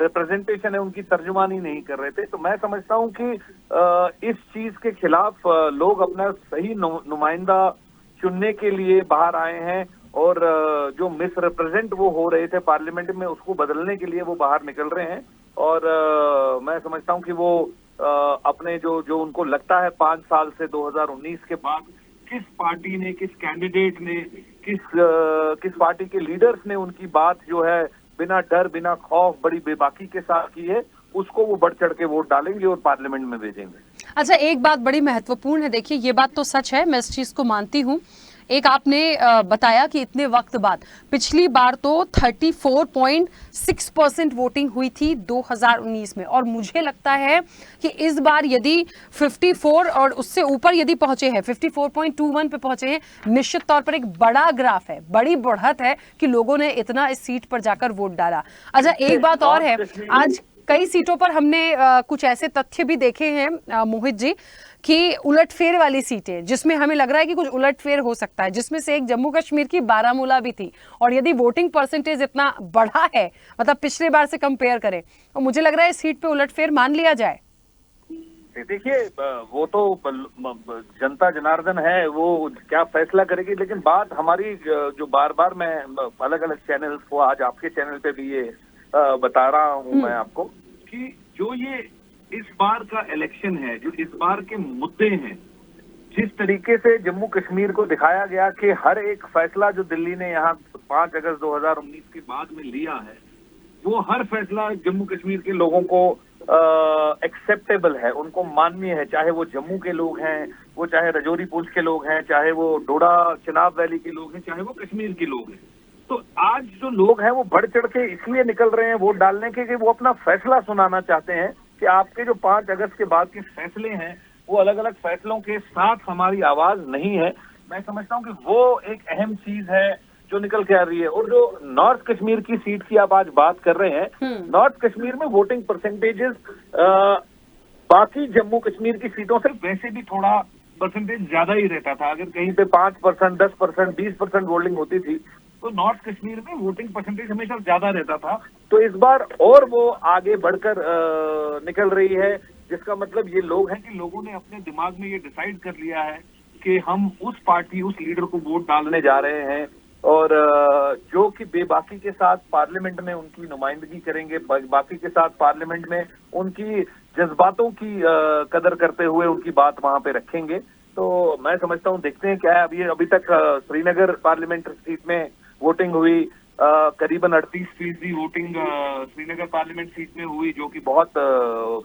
रिप्रेजेंटेशन है उनकी तर्जुमानी नहीं कर रहे थे। तो मैं समझता हूं कि इस चीज के खिलाफ लोग अपना सही नुमाइंदा चुनने के लिए बाहर आए हैं। और जो मिस रिप्रेजेंट वो हो रहे थे पार्लियामेंट में, उसको बदलने के लिए वो बाहर निकल रहे हैं। और मैं समझता हूँ कि वो अपने जो उनको लगता है 5 साल से 2019 के बाद किस पार्टी ने, किस कैंडिडेट ने, किस पार्टी के लीडर्स ने उनकी बात जो है बिना डर बिना खौफ बड़ी बेबाकी के साथ की है, उसको वो बढ़ चढ़ के वोट डालेंगे और पार्लियामेंट में भेजेंगे। अच्छा, एक बात बड़ी महत्वपूर्ण है, देखिए ये बात तो सच है, मैं इस चीज को मानती हूँ। एक आपने बताया कि इतने वक्त बाद, पिछली बार तो 34.6% वोटिंग हुई थी 2019 में, और मुझे लगता है कि इस बार यदि 54 और उससे ऊपर यदि पहुंचे हैं, 54.21 पे पहुंचे हैं, निश्चित तौर पर एक बड़ा ग्राफ है, बड़ी बढ़त है कि लोगों ने इतना इस सीट पर जाकर वोट डाला। अच्छा, एक बात और है, आज कई सीटों पर हमने कुछ ऐसे तथ्य भी देखे हैं मोहित जी कि उलटफेर वाली सीटें, जिसमें हमें लग रहा है कि कुछ उलटफेर हो सकता है, जिसमें से एक जम्मू कश्मीर की बारामूला भी थी। और यदि वोटिंग परसेंटेज इतना बढ़ा है, मतलब पिछले बार से कंपेयर करें, तो मुझे लग रहा है इस सीट पे उलटफेर मान लिया जाए। देखिए, वो तो जनता जनार्दन है, वो क्या फैसला करेगी। लेकिन बात हमारी जो बार बार मैं अलग अलग चैनल्स को, आज आपके चैनल पे भी ये बता रहा हूँ मैं आपको, कि जो ये इस बार का इलेक्शन है, जो इस बार के मुद्दे हैं, जिस तरीके से जम्मू कश्मीर को दिखाया गया कि हर एक फैसला जो दिल्ली ने यहाँ 5 अगस्त 2019 के बाद में लिया है, वो हर फैसला जम्मू कश्मीर के लोगों को एक्सेप्टेबल है, उनको मान्य है। चाहे वो जम्मू के लोग हैं, वो चाहे रजौरी पुंछ के लोग हैं, चाहे वो डोडा चिनाब वैली के लोग हैं, चाहे वो कश्मीर के लोग हैं। तो आज जो लोग हैं वो बढ़ चढ़ के इसलिए निकल रहे हैं वोट डालने के कि वो अपना फैसला सुनाना चाहते हैं कि आपके जो 5 अगस्त के बाद के फैसले हैं, वो अलग अलग फैसलों के साथ हमारी आवाज नहीं है। मैं समझता हूँ कि वो एक अहम चीज है जो निकल के आ रही है। और जो नॉर्थ कश्मीर की सीट की आप आज बात कर रहे हैं, नॉर्थ कश्मीर में वोटिंग परसेंटेजेस बाकी जम्मू कश्मीर की सीटों से वैसे भी थोड़ा परसेंटेज ज्यादा ही रहता था। अगर कहीं पे 5%, 10%, 20% वोटिंग होती थी, तो नॉर्थ कश्मीर में वोटिंग परसेंटेज हमेशा ज्यादा रहता था। तो इस बार और वो आगे बढ़कर निकल रही है, जिसका मतलब ये लोग हैं कि लोगों ने अपने दिमाग में ये डिसाइड कर लिया है कि हम उस पार्टी, उस लीडर को वोट डालने जा रहे हैं, और जो कि बेबाकी के साथ पार्लियामेंट में उनकी नुमाइंदगी करेंगे, बाकी के साथ पार्लियामेंट में उनकी जज्बातों की कदर करते हुए उनकी बात वहां पे रखेंगे। तो मैं समझता हूँ, देखते हैं क्या है। अभी तक श्रीनगर पार्लियामेंट सीट में वोटिंग हुई, करीबन 38% वोटिंग श्रीनगर पार्लियामेंट सीट में हुई, जो कि बहुत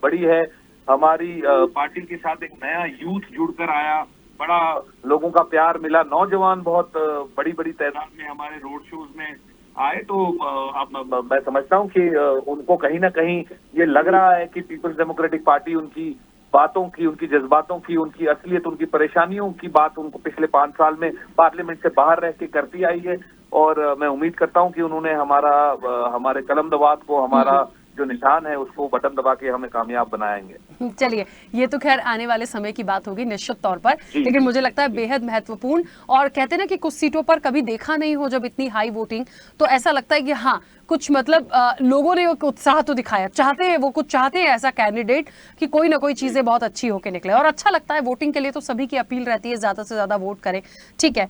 बड़ी है। हमारी पार्टी के साथ एक नया यूथ जुड़कर आया, बड़ा लोगों का प्यार मिला, नौजवान बहुत बड़ी बड़ी तादाद में हमारे रोड शोज में आए। तो अब मैं समझता हूं कि उनको कहीं ना कहीं ये लग रहा है कि पीपल्स डेमोक्रेटिक पार्टी उनकी बातों की, उनकी जज्बातों की, उनकी असलियत, उनकी परेशानियों की बात उनको पिछले 5 साल में पार्लियामेंट से बाहर रह के करती आई है। और मैं उम्मीद करता हूं कि उन्होंने हमारे कलम दवात को, हमारा जो निशान है, उसको बटन दबा के हमें कामयाब बनाएंगे। चलिए, ये तो खैर आने वाले समय की बात होगी निश्चित तौर पर, लेकिन मुझे लगता है बेहद महत्वपूर्ण। और कहते हैं ना कि कुछ सीटों पर कभी देखा नहीं हो जब इतनी हाई वोटिंग, तो ऐसा लगता है कि हाँ, कुछ मतलब लोगों ने उत्साह तो दिखाया, चाहते हैं, वो कुछ चाहते हैं ऐसा कैंडिडेट कि कोई ना कोई चीजें बहुत अच्छी होके निकले। और अच्छा लगता है, वोटिंग के लिए तो सभी की अपील रहती है ज्यादा से ज्यादा वोट करें। ठीक है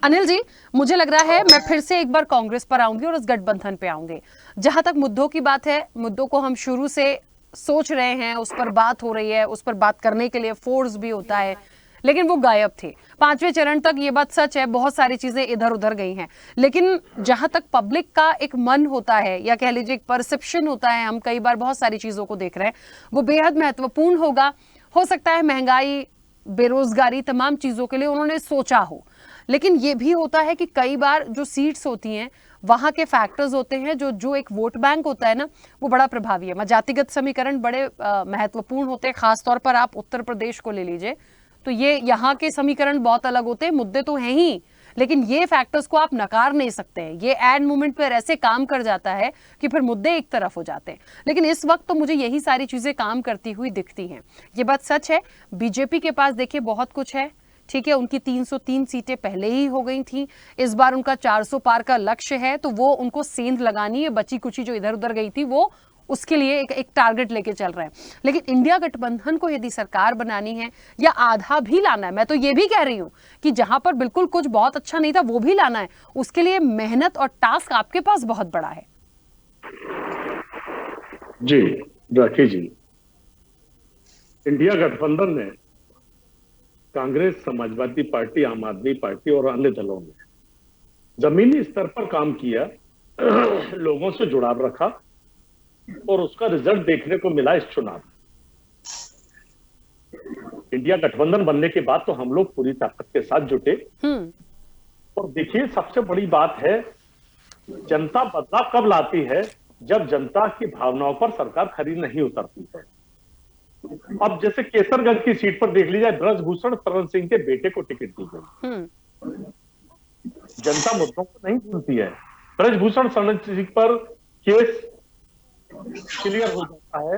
अनिल जी, मुझे लग रहा है मैं फिर से एक बार कांग्रेस पर आऊंगी और इस गठबंधन पे आऊंगी। जहां तक मुद्दों की बात है, मुद्दों को हम शुरू से सोच रहे हैं, उस पर बात हो रही है, उस पर बात करने के लिए फोर्स भी होता है, लेकिन वो गायब थे 5वें चरण तक। ये बात सच है, बहुत सारी चीजें इधर उधर गई हैं, लेकिन जहां तक पब्लिक का एक मन होता है, या कह लीजिए एक परसेप्शन होता है, हम कई बार बहुत सारी चीजों को देख रहे हैं, वो बेहद महत्वपूर्ण होगा। हो सकता है महंगाई, बेरोजगारी, तमाम चीजों के लिए उन्होंने सोचा हो, लेकिन ये भी होता है कि कई बार जो सीट्स होती हैं, वहां के फैक्टर्स होते हैं, जो एक वोट बैंक होता है ना, वो बड़ा प्रभावी है। जातिगत समीकरण बड़े महत्वपूर्ण होते हैं, खासतौर पर आप उत्तर प्रदेश को ले लीजिए, तो ये यहाँ के समीकरण बहुत अलग होते हैं। मुद्दे तो हैं ही, लेकिन ये फैक्टर्स को आप नकार नहीं सकते हैं। ये एड मोमेंट पर ऐसे काम कर जाता है कि फिर मुद्दे एक तरफ हो जाते हैं। लेकिन इस वक्त तो मुझे यही सारी चीजें काम करती हुई दिखती हैं। ये बात सच है। बीजेपी के पास देखिए बहुत कुछ है, ठीक है, उनकी 303 सीटें पहले ही हो गई थी, इस बार उनका 400 पार का लक्ष्य है, तो वो उनको सेंध लगानी है। बची कुची जो इधर उधर गई थी वो उसके लिए एक टारगेट लेके चल रहे हैं। लेकिन इंडिया गठबंधन को यदि सरकार बनानी है या आधा भी लाना है, मैं तो ये भी कह रही हूं कि जहां पर बिल्कुल कुछ बहुत अच्छा नहीं था वो भी लाना है, उसके लिए मेहनत और टास्क आपके पास बहुत बड़ा है। जी राखी जी, इंडिया गठबंधन ने कांग्रेस, समाजवादी पार्टी, आम आदमी पार्टी और अन्य दलों ने जमीनी स्तर पर काम किया, लोगों से जुड़ाव रखा और उसका रिजल्ट देखने को मिला इस चुनाव। इंडिया गठबंधन बनने के बाद तो हम लोग पूरी ताकत के साथ जुटे और देखिए सबसे बड़ी बात है, जनता बदलाव कब लाती है? जब जनता की भावनाओं पर सरकार खरी नहीं उतरती है। अब जैसे केसरगंज की सीट पर देख लीजिए, ब्रजभूषण शरण सिंह के बेटे को टिकट दी गई। जनता मुद्दों को नहीं भूलती है। ब्रजभूषण शरण सिंह पर केस क्लियर हो जाता है,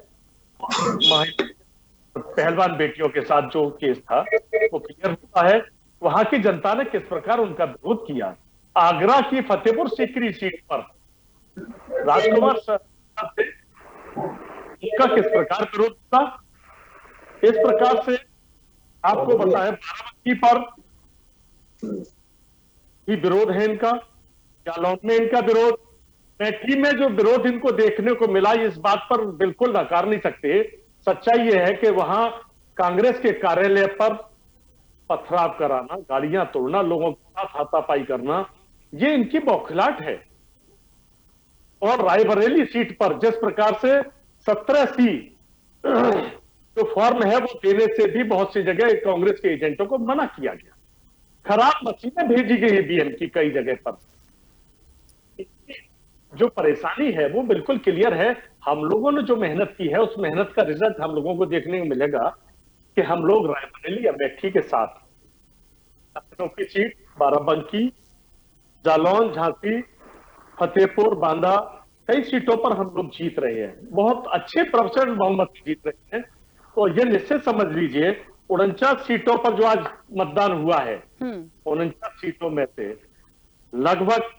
पहलवान बेटियों के साथ जो केस था वो क्लियर होता है। वहां की जनता ने किस प्रकार उनका विरोध किया। आगरा की फतेहपुर सीकरी सीट पर राजकुमार से उनका किस प्रकार विरोध था, इस प्रकार से आपको बताया। बाराबंकी पर भी विरोध है इनका, जालौन में इनका विरोध, मैठी में जो विरोध इनको देखने को मिला, इस बात पर बिल्कुल नकार नहीं सकते। सच्चाई यह है कि वहां कांग्रेस के कार्यालय पर पथराव कराना, गाड़ियां तोड़ना, लोगों के साथ हाथापाई करना, ये इनकी बौखलाहट है। और रायबरेली सीट पर जिस प्रकार से 17C जो फॉर्म है वो देने से भी बहुत सी जगह कांग्रेस के एजेंटों को मना किया गया। खराब मशीनें भेजी गई बीएम की कई जगह पर। जो परेशानी है वो बिल्कुल क्लियर है। हम लोगों ने जो मेहनत की है उस मेहनत का रिजल्ट हम लोगों को देखने को मिलेगा कि हम लोग रायबरेली, अमेठी के साथ लखनऊ की सीट, बाराबंकी, जालौन, झांसी, फतेहपुर, बांदा, कई सीटों पर हम लोग जीत रहे हैं, बहुत अच्छे परसेंट बहुमत जीत रहे हैं। तो ये निश्चित समझ लीजिए 49 सीटों पर जो आज मतदान हुआ है, 49 सीटों में से लगभग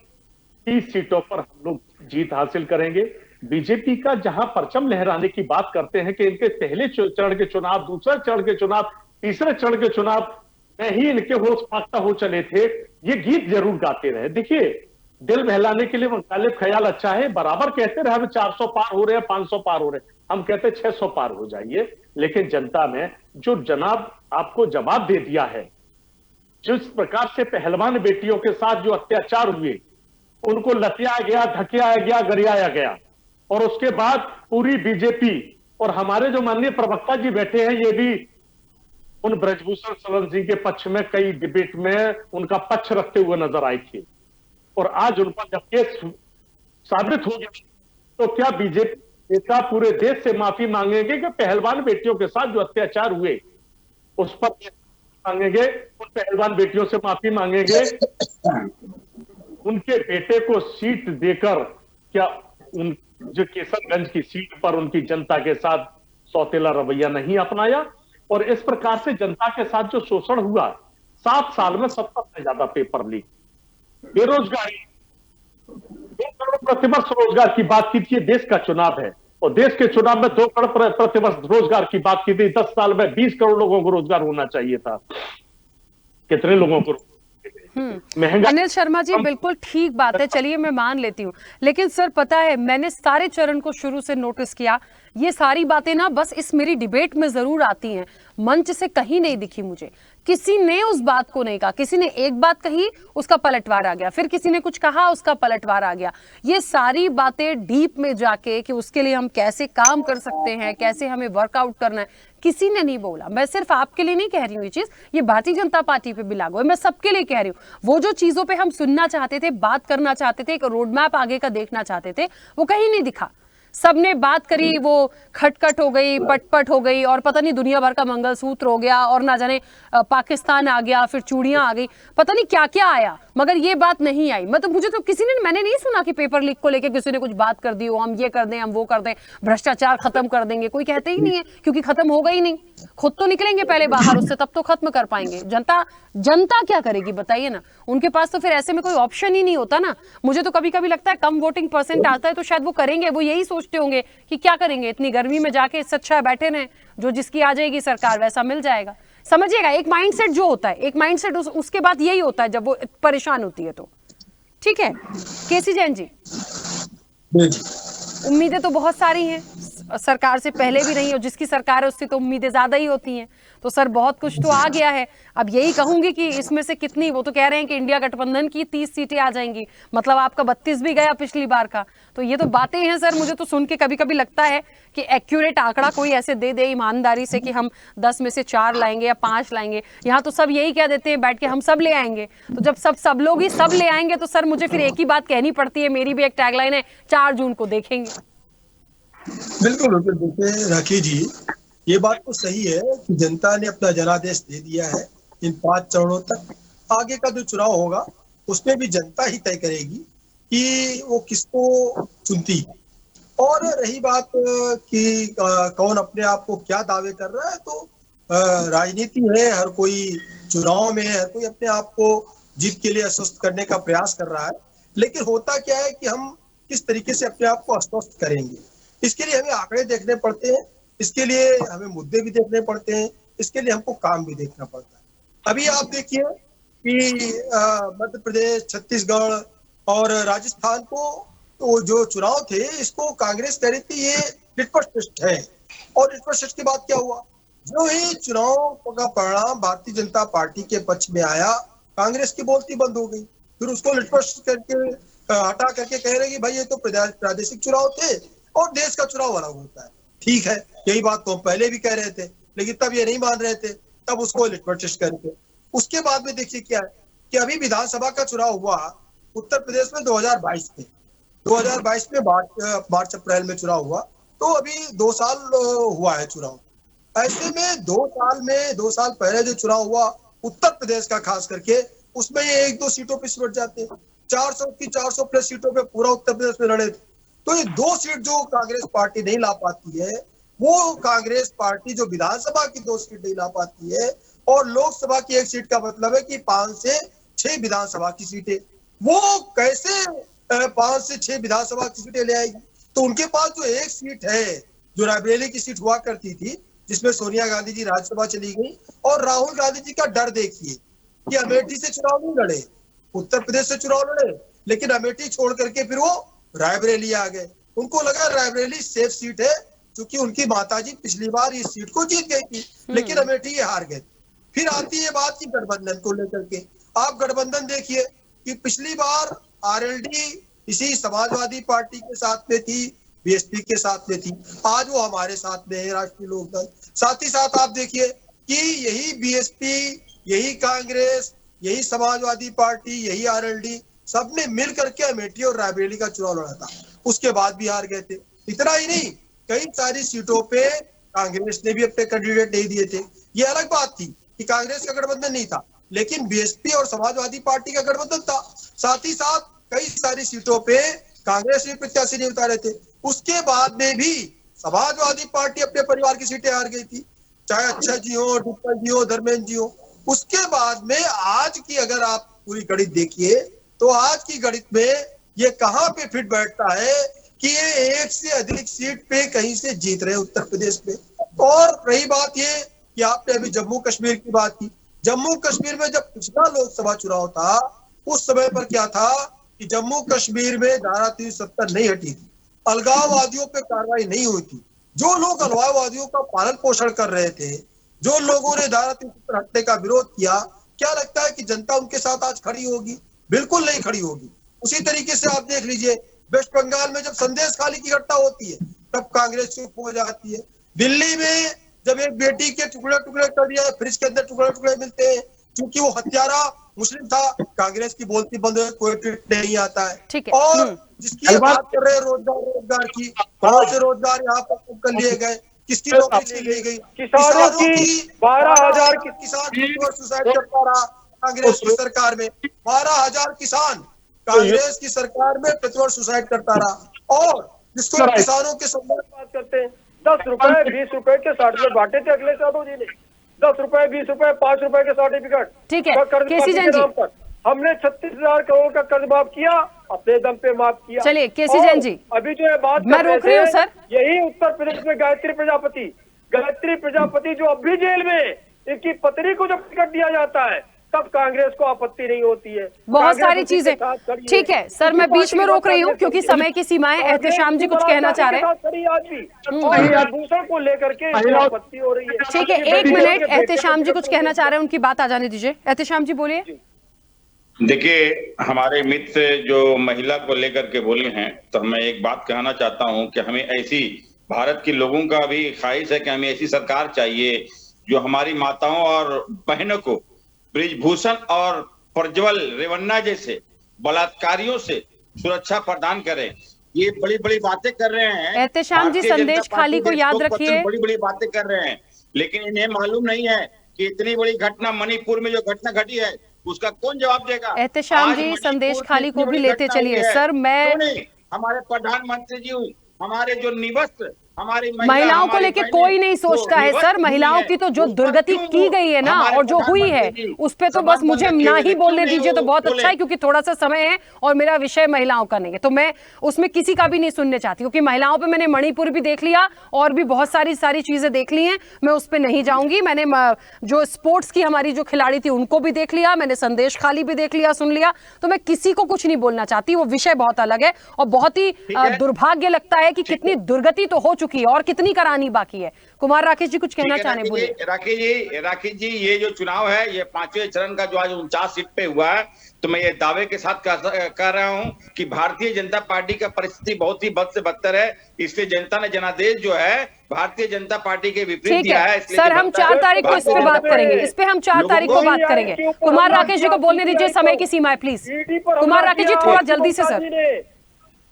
30 सीटों पर हम लोग जीत हासिल करेंगे। बीजेपी का जहां परचम लहराने की बात करते हैं कि इनके पहले चरण के चुनाव, दूसरे चरण के चुनाव, तीसरे चरण के चुनाव में ही इनके होश फाख्ता हो चले थे, ये गीत जरूर गाते रहे। देखिए दिल बहलाने के लिए मुखालिफ ख्याल अच्छा है, बराबर कहते रहे हम 400 पार हो रहे हैं, 500 पार हो रहे हैं, हम कहते 600 पार हो जाइए। लेकिन जनता ने जो जनाब आपको जवाब दे दिया है, जिस प्रकार से पहलवान बेटियों के साथ जो अत्याचार हुए, उनको लतियाया गया, धकियाया गया, गरियाया गया, और उसके बाद पूरी बीजेपी और हमारे जो माननीय प्रवक्ता जी बैठे हैं ये भी उन ब्रजभूषण शरण सिंह के पक्ष में कई डिबेट में उनका पक्ष रखते हुए नजर आए थे। और आज उन पर जब केस साबित हो गया तो क्या बीजेपी नेता पूरे देश से माफी मांगेंगे कि पहलवान बेटियों के साथ जो अत्याचार हुए उस पर मांगेंगे, उन पहलवान बेटियों से माफी मांगेंगे, उनके बेटे को सीट देकर क्या उन जो केसरगंज की सीट पर उनकी जनता के साथ सौतेला रवैया नहीं अपनाया? और इस प्रकार से जनता के साथ जो शोषण हुआ, 7 साल में 70 से ज्यादा पेपर लीक, बेरोजगारी, 2 करोड़ प्रतिवर्ष रोजगार की बात की थी, देश का चुनाव है और देश के चुनाव में 2 करोड़ प्रतिवर्ष रोजगार की बात की थी। 10 साल में 20 करोड़ लोगों को रोजगार होना चाहिए था, कितने लोगों को? अनिल शर्मा जी बिल्कुल ठीक बात है, चलिए मैं मान लेती हूँ, लेकिन सर पता है मैंने सारे चरण को शुरू से नोटिस किया, ये सारी बातें ना बस इस मेरी डिबेट में जरूर आती हैं, मंच से कहीं नहीं दिखी मुझे। किसी ने उस बात को नहीं कहा, किसी ने एक बात कही उसका पलटवार आ गया, फिर किसी ने कुछ कहा उसका पलटवार आ गया। ये सारी बातें डीप में जाके कि उसके लिए हम कैसे काम कर सकते हैं, कैसे हमें वर्कआउट करना है, किसी ने नहीं बोला। मैं सिर्फ आपके लिए नहीं कह रही हूँ ये चीज, ये भारतीय जनता पार्टी पे भी लागू है, मैं सबके लिए कह रही हूँ। वो जो चीजों पे हम सुनना चाहते थे, बात करना चाहते थे, एक रोड मैप आगे का देखना चाहते थे, वो कहीं नहीं दिखा। सबने बात करी, वो खटखट हो गई, पटपट हो गई, और पता नहीं दुनिया भर का मंगलसूत्र हो गया, और ना जाने पाकिस्तान आ गया, फिर चूड़ियां आ गई, पता नहीं क्या क्या आया, मगर ये बात नहीं आई। मुझे तो किसी ने, मैंने नहीं सुना कि पेपर लीक को लेके किसी ने कुछ बात कर दी हो, हम ये कर दें, हम वो कर दें, भ्रष्टाचार खत्म कर देंगे, कोई कहते ही नहीं है, क्योंकि खत्म होगा ही नहीं। खुद तो निकलेंगे पहले बाहर उससे, तब तो खत्म कर पाएंगे। जनता क्या करेगी बताइए ना, उनके पास तो फिर ऐसे में कोई ऑप्शन ही नहीं होता ना। मुझे तो कभी कभी लगता है कम वोटिंग परसेंट आता है तो शायद वो करेंगे, वो यही सोच सोचते होंगे कि क्या करेंगे इतनी गर्मी में जाके, इससे अच्छा बैठे रहें, जो जिसकी आ जाएगी सरकार वैसा मिल जाएगा। समझिएगा एक माइंडसेट जो होता है, एक माइंडसेट उसके बाद यही होता है जब वो परेशान होती है तो। ठीक है केसी जैन जी, उम्मीदें तो बहुत सारी हैं, सरकार से पहले भी रही, और जिसकी सरकार है उससे तो उम्मीदें ज्यादा ही होती हैं। तो सर बहुत कुछ तो आ गया है, अब यही कहूंगी कि इसमें से कितनी, वो तो कह रहे हैं कि इंडिया गठबंधन की 30 सीटें आ जाएंगी, मतलब आपका 32 भी गया पिछली बार का। तो ये तो बातें हैं सर, मुझे तो सुन के कभी कभी लगता है कि एक्यूरेट आंकड़ा कोई ऐसे दे दे ईमानदारी से कि हम 10 में से 4 लाएंगे या 5 लाएंगे। यहाँ तो सब यही कह देते हैं बैठ के हम सब ले आएंगे। तो जब सब लोग ही सब ले आएंगे तो सर मुझे फिर एक ही बात कहनी पड़ती है, मेरी भी एक टैगलाइन है, 4 जून को देखेंगे। बिल्कुल बिल्कुल। देखिए राखी जी, ये बात तो सही है कि जनता ने अपना जनादेश दे दिया है इन 5 चरणों तक। आगे का जो चुनाव होगा उसमें भी जनता ही तय करेगी कि वो किसको चुनती है। और रही बात कि कौन अपने आप को क्या दावे कर रहा है, तो राजनीति है, हर कोई चुनाव में हर कोई अपने आप को जीत के लिए आश्वस्त करने का प्रयास कर रहा है। लेकिन होता क्या है कि हम किस तरीके से अपने आप को आश्वस्त करेंगे, इसके लिए हमें आंकड़े देखने पड़ते हैं, इसके लिए हमें मुद्दे भी देखने पड़ते हैं, इसके लिए हमको काम भी देखना पड़ता है। अभी आप देखिए कि मध्य प्रदेश, छत्तीसगढ़ और राजस्थान को तो जो चुनाव थे इसको कांग्रेस कह रही थी ये लिटमस टेस्ट है, और लिटमस टेस्ट के बाद क्या हुआ, जो ही चुनाव का परिणाम भारतीय जनता पार्टी के पक्ष में आया, कांग्रेस की बोलती बंद हो गई। फिर उसको लिटमस करके हटा करके कह रहे कि भाई ये तो प्रादेशिक चुनाव थे और देश का चुनाव अलग होता है। ठीक है, यही बात तो हम पहले भी कह रहे थे, लेकिन तब ये नहीं मान रहे थे, तब उसको लिटमस टेस्ट करके। उसके बाद में देखिए क्या है कि अभी विधानसभा का चुनाव हुआ उत्तर प्रदेश में 2022 में, 2022 में मार्च अप्रैल में चुनाव हुआ, तो अभी 2 साल हुआ है चुनाव। ऐसे में 2 साल पहले जो चुनाव हुआ उत्तर प्रदेश का खास करके, उसमें ये 1-2 सीटों पे सिमट जाते हैं। 400 की 400 प्लस सीटों पे पूरा उत्तर प्रदेश में लड़े थे। तो ये 2 सीट जो कांग्रेस पार्टी नहीं ला पाती है, वो कांग्रेस पार्टी जो विधानसभा की 2 सीट नहीं ला पाती है और लोकसभा की 1 सीट का मतलब है कि 5 से 6 विधानसभा की सीटें, वो कैसे 5 से 6 विधानसभा की सीटें ले आएगी। तो उनके पास जो 1 सीट है, जो रायबरेली की सीट हुआ करती थी, जिसमें सोनिया गांधी जी राज्यसभा चली गई, और राहुल गांधी जी का डर देखिए कि अमेठी से चुनाव नहीं लड़े, उत्तर प्रदेश से चुनाव लड़े, लेकिन अमेठी छोड़ करके फिर वो रायबरेली आ गए। उनको लगा रायबरेली सेफ सीट है, क्योंकि उनकी माताजी पिछली बार इस सीट को जीत गई थी, लेकिन अमेठी ये हार गए। फिर आती है बात की गठबंधन को लेकर के। आप गठबंधन देखिए कि पिछली बार आरएलडी इसी समाजवादी पार्टी के साथ में थी, बीएसपी के साथ में थी, आज वो हमारे साथ में है, राष्ट्रीय लोकदल। साथ ही साथ आप देखिए कि यही बीएसपी, यही कांग्रेस, यही समाजवादी पार्टी, यही आरएलडी, सबने मिल करके अमेठी और रायबरेली का चुनाव लड़ा था, उसके बाद भी हार गए थे। इतना ही नहीं, कई सारी सीटों पे कांग्रेस ने भी अपने कैंडिडेट नहीं दिए थे। ये अलग बात थी कि कांग्रेस का गठबंधन नहीं था, लेकिन बीएसपी और समाजवादी पार्टी का गठबंधन था। साथ ही साथ कई सारी सीटों पे कांग्रेस ने प्रत्याशी नहीं उतारे थे। उसके बाद में भी समाजवादी पार्टी अपने परिवार की सीटें हार गई थी, चाहे अच्छा जी हो, डिप्पल जी हो, धर्मेंद्र जी हो। उसके बाद में आज की अगर आप पूरी गणित देखिए, तो आज की गणित में ये कहां पे फिट बैठता है कि ये 1 से अधिक सीट पे कहीं से जीत रहे उत्तर प्रदेश में। और रही बात ये कि आपने अभी जम्मू कश्मीर की बात की, जम्मू कश्मीर में जब पिछला लोकसभा चुनाव था, उस समय पर क्या था कि जम्मू कश्मीर में धारा 370 नहीं हटी थी, अलगाववादियों पे कार्रवाई नहीं हुई थी। जो लोग अलगाववादियों का पालन पोषण कर रहे थे, जो लोगों ने धारा 370 हटने का विरोध किया, क्या लगता है कि जनता उनके साथ आज खड़ी होगी? बिल्कुल नहीं खड़ी होगी। उसी तरीके से आप देख लीजिए, वेस्ट बंगाल में जब संदेश खाली की घटना होती है, तब कांग्रेस चुप हो जाती है। दिल्ली में जब एक बेटी के टुकड़े टुकड़े कर दिया, फ्रिज के अंदर टुकड़े टुकड़े मिलते हैं, क्योंकि वो हत्यारा मुस्लिम था, कांग्रेस की बोलती बंद है, कोई ट्वीट नहीं आता है। और जिसकी बात कर रहे हैं रोजगार की, कौन से रोजगार यहाँ पर कर लिए गए, किसकी नौकरी ले ली गई? किसानों की 12,000 किसान सुसाइड करता रहा कांग्रेस की सरकार में। 12,000 किसान कांग्रेस की सरकार में प्रतिवर्ष सुसाइड करता रहा। और जिसको किसानों के संबंध बात करते हैं, 10 रुपए 20 रुपए के सर्टिफिकेट बांटे थे अखिलेश यादव जी ने, 10 रुपए 20 रुपए 5 रुपए के सर्टिफिकेट। ठीक है केसी जैन जी, हमने 36,000 करोड़ का कर्ज माफ किया, अपने दम पे माफ किया। चलिए केसी जैन जी, अभी जो है बात मैं रोक रही हूँ सर। यही उत्तर प्रदेश में गायत्री प्रजापति जो अब भी जेल में, इनकी पत्नी को जब टिकट दिया जाता है तब कांग्रेस को आपत्ति नहीं होती है। बहुत सारी चीजें, ठीक है सर, मैं बीच में रोक रही हूँ क्योंकि समय की सीमाएं। एहतेशाम जी कुछ कहना चाह रहे हैं भूषण को लेकर के आपत्ति हो रही है। ठीक है, 1 मिनट, एहतेशाम जी कुछ कहना चाह रहे हैं, उनकी बात आ जाने दीजिए। एहतेशाम जी बोलिए। देखिए, हमारे मित्र जो महिला को लेकर के बोले हैं, तो मैं एक बात कहना चाहता हूं कि हमें ऐसी, भारत के लोगों का भी ख्वाहिश है कि हमें ऐसी सरकार चाहिए जो हमारी माताओं और बहनों को ब्रिजभूषण और प्रज्वल रेवन्ना जैसे बलात्कारियों से सुरक्षा प्रदान करें। ये बड़ी बड़ी बातें कर रहे हैं एहतेशाम जी, संदेश खाली को याद रखिए। बड़ी बड़ी बातें कर रहे हैं, लेकिन इन्हें मालूम नहीं है कि इतनी बड़ी घटना मणिपुर में जो घटना घटी है उसका कौन जवाब देगा। एहतेशाम जी, संदेश खाली को भी लेते चलिए सर। मैं हमारे प्रधानमंत्री जी, हमारे जो निवस्त्र, हमारी महिलाओं को लेके कोई नहीं सोचता है सर। महिलाओं की तो जो दुर्गति की गई है ना, और जो हुई है उस पे तो बस मुझे ना ही बोलने दीजिए तो बहुत अच्छा है, क्योंकि थोड़ा सा समय है और मेरा विषय महिलाओं का नहीं है, तो मैं उसमें किसी का भी नहीं सुनने चाहती, क्योंकि महिलाओं पे मैंने मणिपुर भी देख लिया और भी बहुत सारी चीजें देख ली हैं। मैं उस पर नहीं जाऊंगी। मैंने जो स्पोर्ट्स की हमारी जो खिलाड़ी थी उनको भी देख लिया, मैंने संदेश खाली भी देख लिया, सुन लिया, तो मैं किसी को कुछ नहीं बोलना चाहती। वो विषय बहुत अलग है और बहुत ही दुर्भाग्य लगता है कि कितनी दुर्गति तो हो चुकी है और कितनी करानी बाकी है। कुमार राकेश जी कुछ कहना चाहने बोलिए। राकेश जी, ये जो चुनाव है, ये 5वें चरण का जो आज 49 सीट पे हुआ है, तो मैं ये दावे के साथ कह रहा हूं कि भारतीय जनता पार्टी का परिस्थिति बहुत ही बद से बदतर है। इसलिए जनता ने जनादेश जो है भारतीय जनता पार्टी के विपरीत दिया है। सर, हम 4 तारीख को इस पे बात करेंगे, इस पे हम 4 तारीख को बात करेंगे। कुमार राकेश जी को बोलने दीजिए, समय की सीमा है प्लीज। कुमार राकेश जी थोड़ा जल्दी से सर।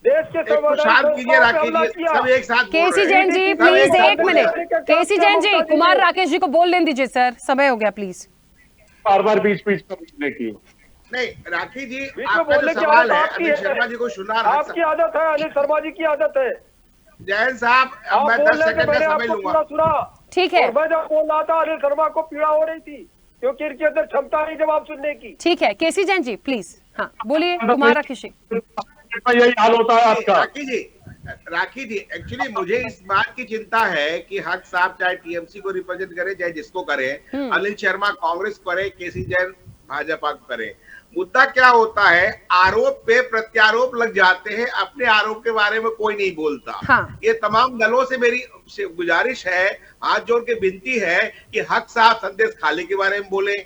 देश के कीजिए राकेश जी, सब एक साथ। केसी जैन जी प्लीज 1 मिनट। केसी जैन जी, कुमार राकेश जी को बोलने दीजिए सर, समय हो गया प्लीज। बार बीच में बोलने की नहीं, राकेश जी आपका जो सवाल है, अनिल शर्मा जी को सुना, आपकी आदत है, अनिल शर्मा जी की आदत है। जैन साहब, मैं 10 सेकंड का समय लूंगा। ठीक है, मैं जब बोल रहा था अनिल शर्मा को पीड़ा हो रही थी क्योंकि इनके अंदर क्षमता नहीं जवाब सुनने की। ठीक है, केसी जैन जी प्लीज, हाँ बोलिए। कुमार राकेश जी, यही हाल होता है आपका। राखी जी, एक्चुअली मुझे इस बात की चिंता है कि हक साहब चाहे टीएमसी को रिप्रेजेंट करे, चाहे जिसको करे, अनिल शर्मा कांग्रेस करे, केसी जैन भाजपा को करे, मुद्दा क्या होता है, आरोप पे प्रत्यारोप लग जाते हैं, अपने आरोप के बारे में कोई नहीं बोलता। हाँ। ये तमाम दलों से मेरी गुजारिश है, हाथ जोड़ के विनती है कि हक साहब संदेश खाली के बारे में बोले।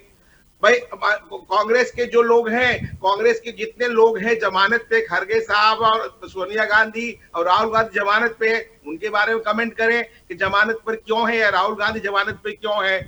भाई, कांग्रेस के जो लोग हैं, कांग्रेस के जितने लोग हैं जमानत पे, खरगे साहब और सोनिया गांधी और राहुल गांधी जमानत पे, उनके बारे में कमेंट करें कि जमानत पर क्यों है या राहुल गांधी जमानत पे क्यों है।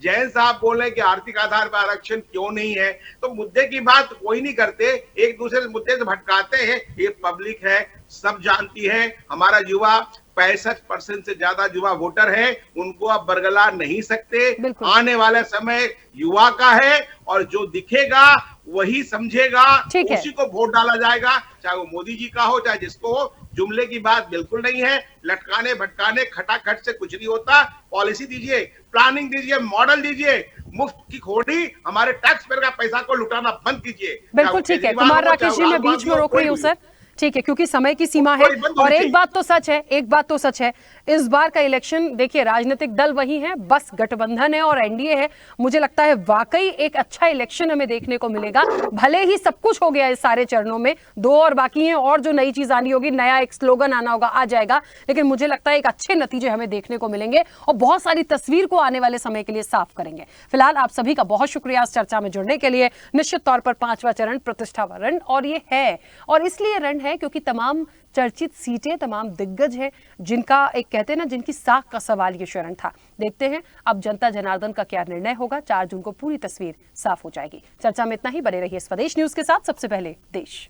जैन साहब बोले कि आर्थिक आधार पर आरक्षण क्यों नहीं है, तो मुद्दे की बात कोई नहीं करते, एक दूसरे मुद्दे से भटकाते हैं। ये पब्लिक है, सब जानती है, हमारा युवा 65% से ज्यादा युवा वोटर है, उनको आप बरगला नहीं सकते। आने वाला समय युवा का है और जो दिखेगा वही समझेगा, उसी को वोट डाला जाएगा, चाहे वो मोदी जी का हो चाहे जिसको हो। जुमले की बात बिल्कुल नहीं है, लटकाने भटकाने खटाखट से कुछ नहीं होता। पॉलिसी दीजिए, प्लानिंग दीजिए, मॉडल दीजिए, मुफ्त की खोड़ी हमारे टैक्स पेयर का पैसा को लुटाना बंद कीजिए। बिल्कुल ठीक है। कुमार राकेश जी, मैं बीच में रोक रही हूँ सर, ठीक है, क्योंकि समय की सीमा है। और एक बात तो सच है, इस बार का इलेक्शन देखिए, राजनीतिक दल वही है, बस गठबंधन है और एनडीए है। मुझे लगता है वाकई एक अच्छा इलेक्शन हमें देखने को मिलेगा। भले ही सब कुछ हो गया इस सारे चरणों में, 2 और बाकी हैं, और जो नई चीज आनी होगी, नया एक स्लोगन आना होगा, आ जाएगा, लेकिन मुझे लगता है एक अच्छे नतीजे हमें देखने को मिलेंगे और बहुत सारी तस्वीर को आने वाले समय के लिए साफ करेंगे। फिलहाल आप सभी का बहुत शुक्रिया इस चर्चा में जुड़ने के लिए। निश्चित तौर पर 5वां चरण प्रतिष्ठा का रण, और ये है, और इसलिए रण है क्योंकि तमाम चर्चित सीटें, तमाम दिग्गज हैं, जिनका एक कहते हैं ना, जिनकी साख का सवाल ये शरण था। देखते हैं अब जनता जनार्दन का क्या निर्णय होगा। 4 जून को पूरी तस्वीर साफ हो जाएगी। चर्चा में इतना ही। बने रहिए स्वदेश न्यूज के साथ। सबसे पहले देश।